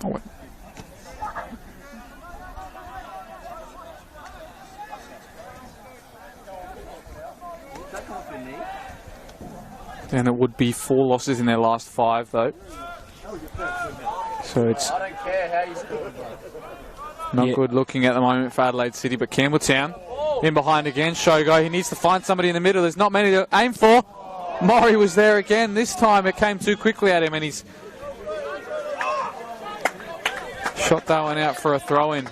Oh, and it would be 4 losses in their last 5 though. So So it's not good looking at the moment for Adelaide City, but Campbelltown in behind again. Shogo, he needs to find somebody in the middle. There's not many to aim for. Maury was there again. This time it came too quickly at him, and he's shot that one out for a throw-in.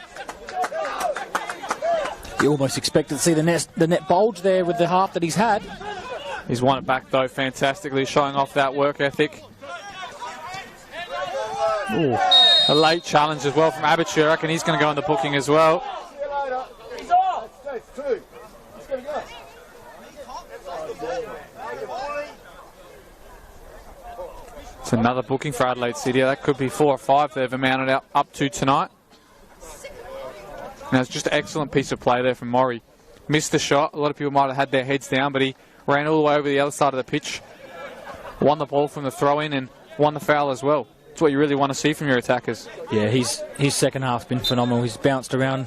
You almost expected to see the net bulge there with the half that he's had. He's won it back though fantastically, showing off that work ethic. Ooh, a late challenge as well from Abitur. I reckon he's going to go in the booking as well. It's another booking for Adelaide City. That could be 4 or 5 they've amounted up to tonight. Now, it's just an excellent piece of play there from Maury. Missed the shot. A lot of people might have had their heads down, but he ran all the way over the other side of the pitch. Won the ball from the throw-in and won the foul as well. That's what you really want to see from your attackers. Yeah, his second half's been phenomenal. He's bounced around,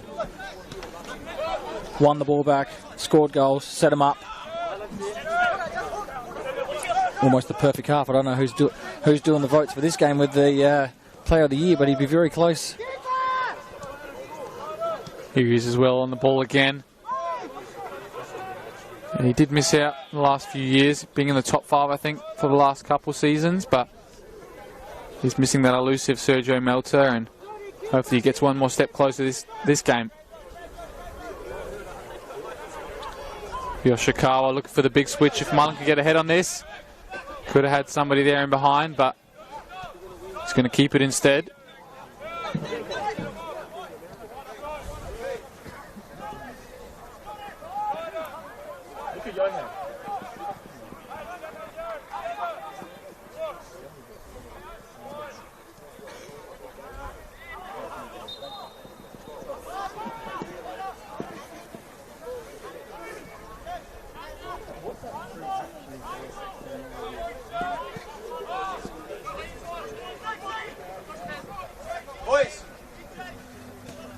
won the ball back, scored goals, set him up. Almost the perfect half. I don't know who's doing the votes for this game with the Player of the Year, but he'd be very close. Here he is as well on the ball again. And he did miss out in the last few years, being in the top 5, I think, for the last couple seasons, but he's missing that elusive Sergio Melter, and hopefully he gets one more step closer this game. Yoshikawa looking for the big switch. If Mullen could get ahead on this, could have had somebody there in behind, but he's going to keep it instead.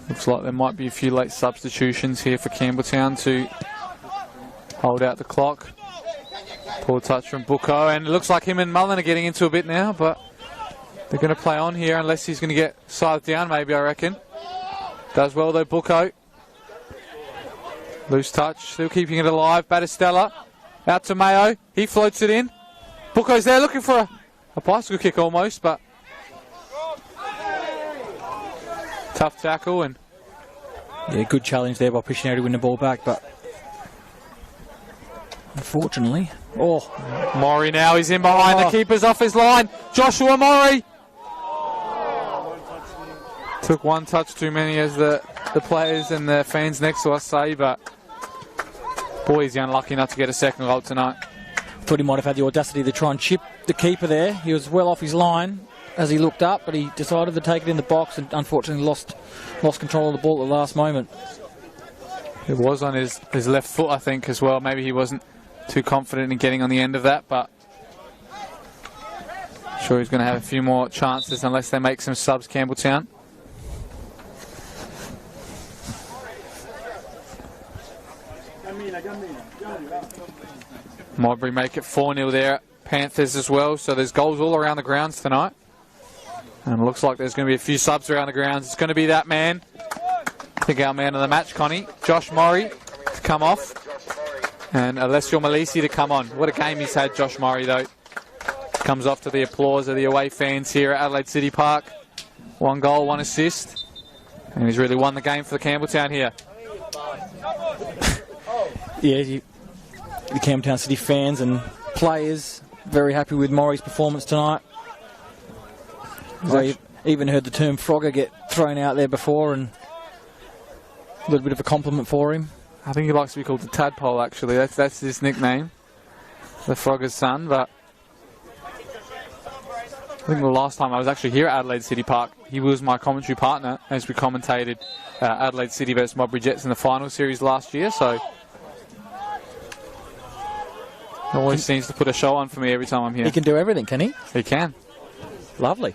Looks like there might be a few late substitutions here for Campbelltown to hold out the clock. Poor touch from Bucco, and it looks like him and Mullen are getting into a bit now, but they're going to play on here unless he's going to get scythed down, maybe, I reckon. Does well though, Bucco. Loose touch, still keeping it alive. Battistella out to Mayo. He floats it in. Bucco's there looking for a bicycle kick almost, but tough tackle. And yeah, good challenge there by pushing out to win the ball back, but unfortunately, Maury now, he's in behind. The keeper's off his line. Joshua Maury took one touch too many, as the players and the fans next to us say, but boy, he's unlucky not to get a second goal tonight. Thought he might have had the audacity to try and chip the keeper there. He was well off his line as he looked up, but he decided to take it in the box and unfortunately lost control of the ball at the last moment. It was on his left foot, I think, as well. Maybe he wasn't too confident in getting on the end of that, but I'm sure he's going to have a few more chances unless they make some subs, Campbelltown. Modbury make it 4-0 there at Panthers as well, so there's goals all around the grounds tonight. And it looks like there's going to be a few subs around the grounds. It's going to be that man, I think our man of the match, Connie, Josh Murray, to come off, and Alessio Malisi to come on. What a game he's had, Josh Murray, though. Comes off to the applause of the away fans here at Adelaide City Park. 1 goal, 1 assist, and he's really won the game for the Campbelltown here. Yeah, the Campbelltown City fans and players very happy with Murray's performance tonight. I even heard the term Frogger get thrown out there before, and a little bit of a compliment for him. I think he likes to be called the Tadpole, actually. That's his nickname, the Frogger's son. But I think the last time I was actually here at Adelaide City Park, he was my commentary partner as we commentated Adelaide City versus Modbury Jets in the final series last year. So he always seems to put a show on for me every time I'm here. He can do everything, can he? He can. Lovely.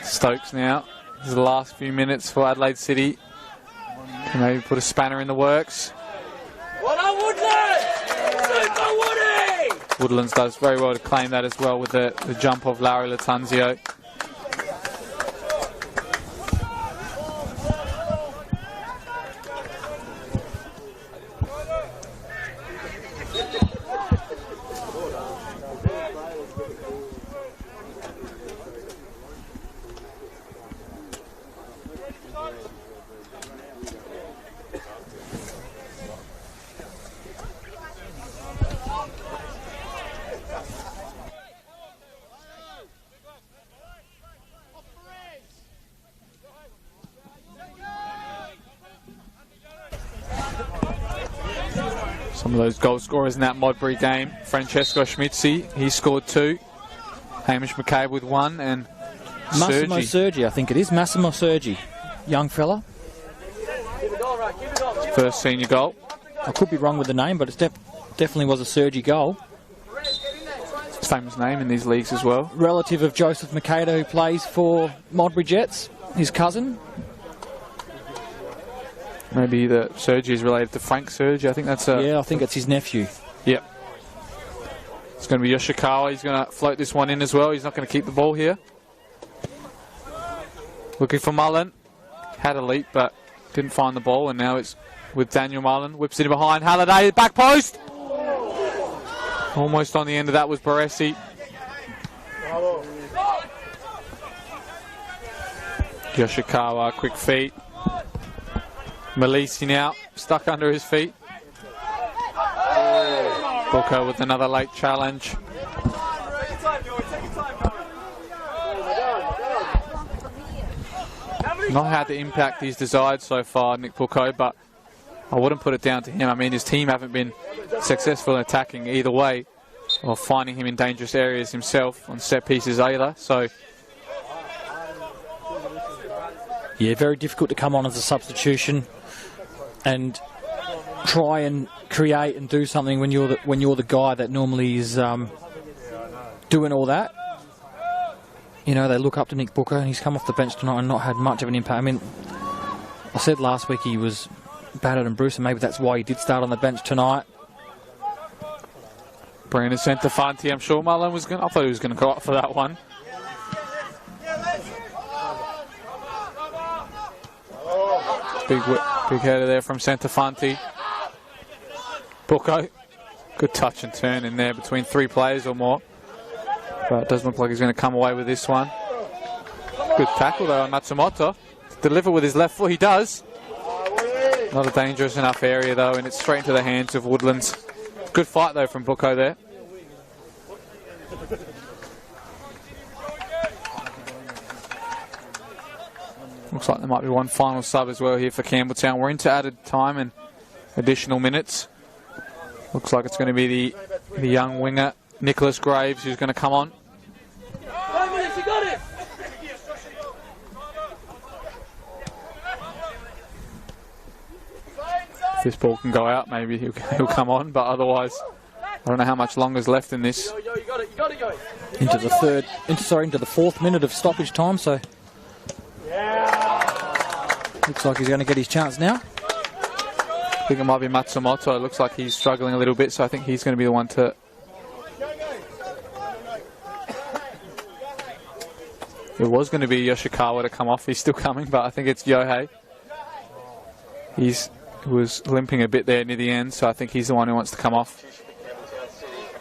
Stokes now. This is the last few minutes for Adelaide City. Can maybe put a spanner in the works. What up, Woodlands? Super Woody! Woodlands does very well to claim that as well with the jump of Larry Latanzio. Some of those goal scorers in that Modbury game. Francesco Schmitzi, he scored 2. Hamish McCabe with 1, and Massimo Sergi, I think it is. Massimo Sergi, young fella. First senior goal. I could be wrong with the name, but it definitely was a Sergi goal. Famous name in these leagues as well. Relative of Joseph Makeda, who plays for Modbury Jets, his cousin. Maybe the Sergi is related to Frank Sergi. I think that's yeah, I think it's his nephew. Yep. It's going to be Yoshikawa. He's going to float this one in as well. He's not going to keep the ball here. Looking for Mullen. Had a leap, but didn't find the ball, and now it's with Daniel Mullen. Whips it in behind. Halliday, back post. Almost on the end of that was Baresi. Yoshikawa, quick feet. Malisi now, stuck under his feet. Booker with another late challenge. Not had the impact he's desired so far, Nick Pulko, but I wouldn't put it down to him. I mean, his team haven't been successful in attacking either way, or finding him in dangerous areas himself on set pieces either. So, yeah, very difficult to come on as a substitution and try and create and do something when you're the guy that normally is doing all that. You know, they look up to Nick Booker, and he's come off the bench tonight and not had much of an impact. I mean, I said last week he was battered and bruised, and maybe that's why he did start on the bench tonight. Brandon Centofanti, I'm sure Mullen was going to... I thought he was going to go up for that one. Big header there from Centofanti. Booker, good touch and turn in there between 3 players or more. But it doesn't look like he's going to come away with this one. Good tackle though on Matsumoto. Deliver with his left foot, he does. Not a dangerous enough area though, and it's straight into the hands of Woodlands. Good fight though from Bucco there. Looks like there might be one final sub as well here for Campbelltown. We're into added time and additional minutes. Looks like it's going to be the young winger, Nicholas Graves, who's going to come on. 5 minutes, you got it! If this ball can go out, maybe he'll come on, but otherwise, I don't know how much longer is left in this. Into the into the 4th minute of stoppage time, so looks like he's going to get his chance now. I think it might be Matsumoto. It looks like he's struggling a little bit, so I think he's going to be the one to... It was going to be Yoshikawa to come off. He's still coming, but I think it's Yohei. He was limping a bit there near the end, so I think he's the one who wants to come off.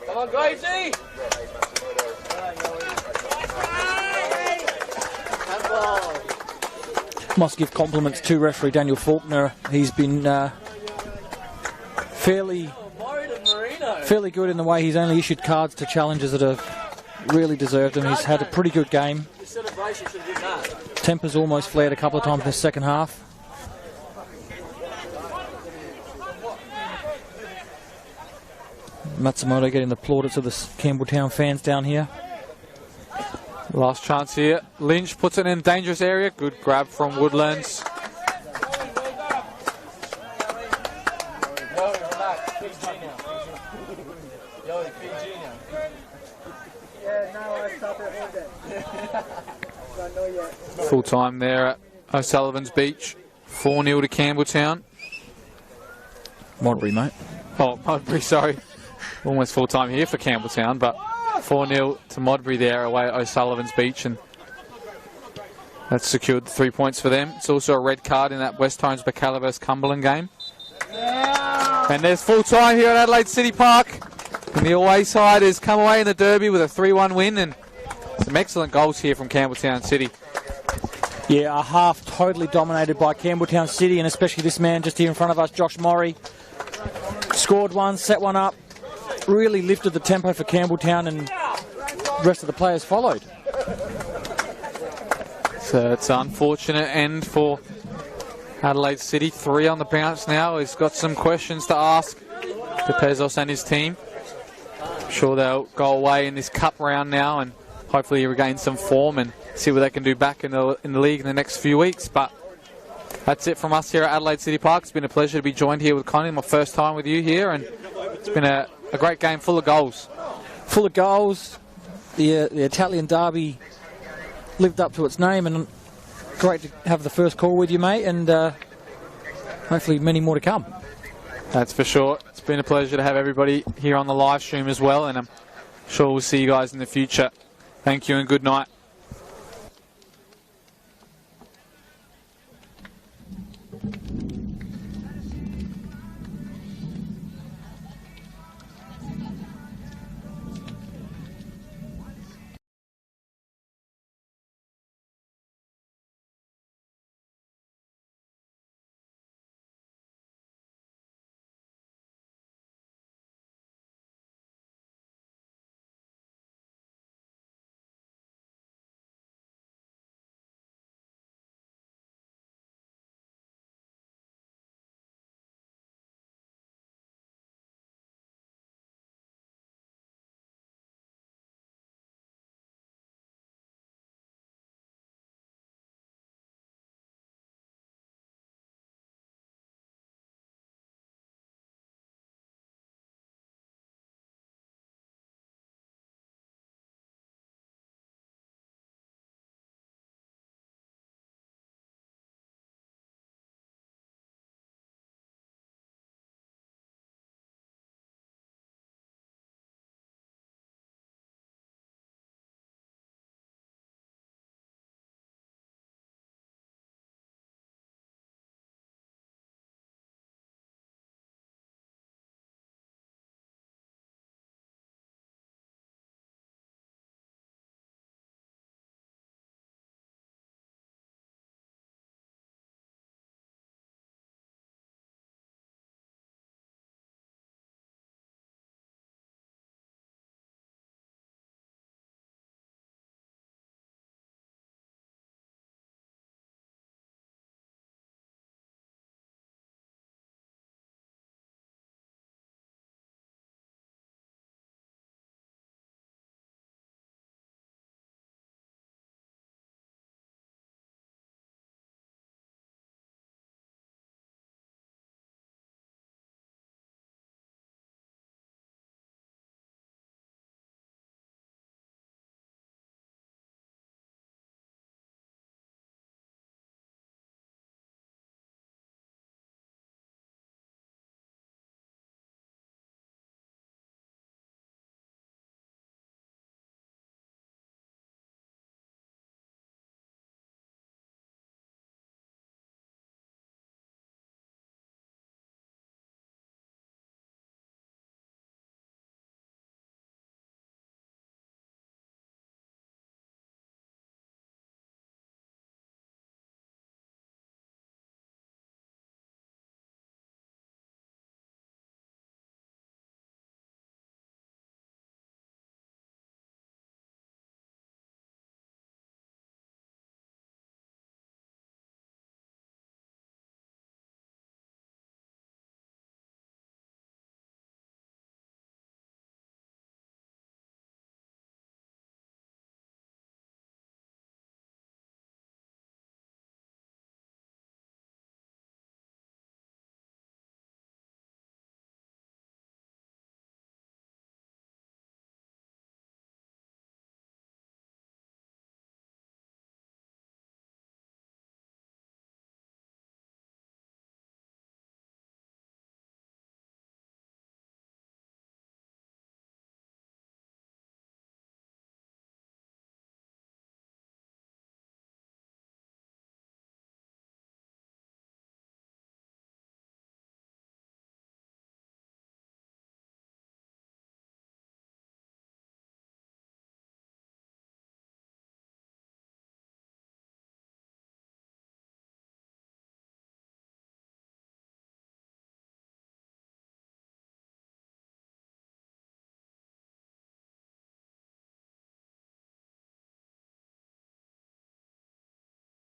Come on, Gravesy! Must give compliments to referee Daniel Faulkner. He's been fairly good in the way he's only issued cards to challengers that have really deserved them. He's had a pretty good game. Tempers almost flared a couple of times in the second half. Matsumoto getting the plaudits of the Campbelltown fans down here. Last chance here. Lynch puts it in a dangerous area. Good grab from Woodlands. Full time there at O'Sullivan's Beach. 4-0 to Campbelltown. Modbury, mate. Oh, Modbury, sorry. Almost full time here for Campbelltown, but 4-0 to Modbury there away at O'Sullivan's Beach, and that's secured 3 points for them. It's also a red card in that West Holmes Bacala vs Cumberland game. And there's full time here at Adelaide City Park. And the away side has come away in the derby with a 3-1 win, and some excellent goals here from Campbelltown City. Yeah, a half totally dominated by Campbelltown City, and especially this man just here in front of us, Josh Morrie. Scored one, set one up, really lifted the tempo for Campbelltown, and the rest of the players followed. So it's an unfortunate end for Adelaide City. 3 on the bounce now. He's got some questions to ask to Pezos and his team. I'm sure they'll go away in this cup round now and hopefully regain some form and see what they can do back in the league in the next few weeks. But that's it from us here at Adelaide City Park. It's been a pleasure to be joined here with Connie. My first time with you here, and it's been a great game full of goals. Full of goals. The Italian derby lived up to its name, and great to have the first call with you, mate, and hopefully many more to come. That's for sure. It's been a pleasure to have everybody here on the live stream as well, and I'm sure we'll see you guys in the future. Thank you and good night.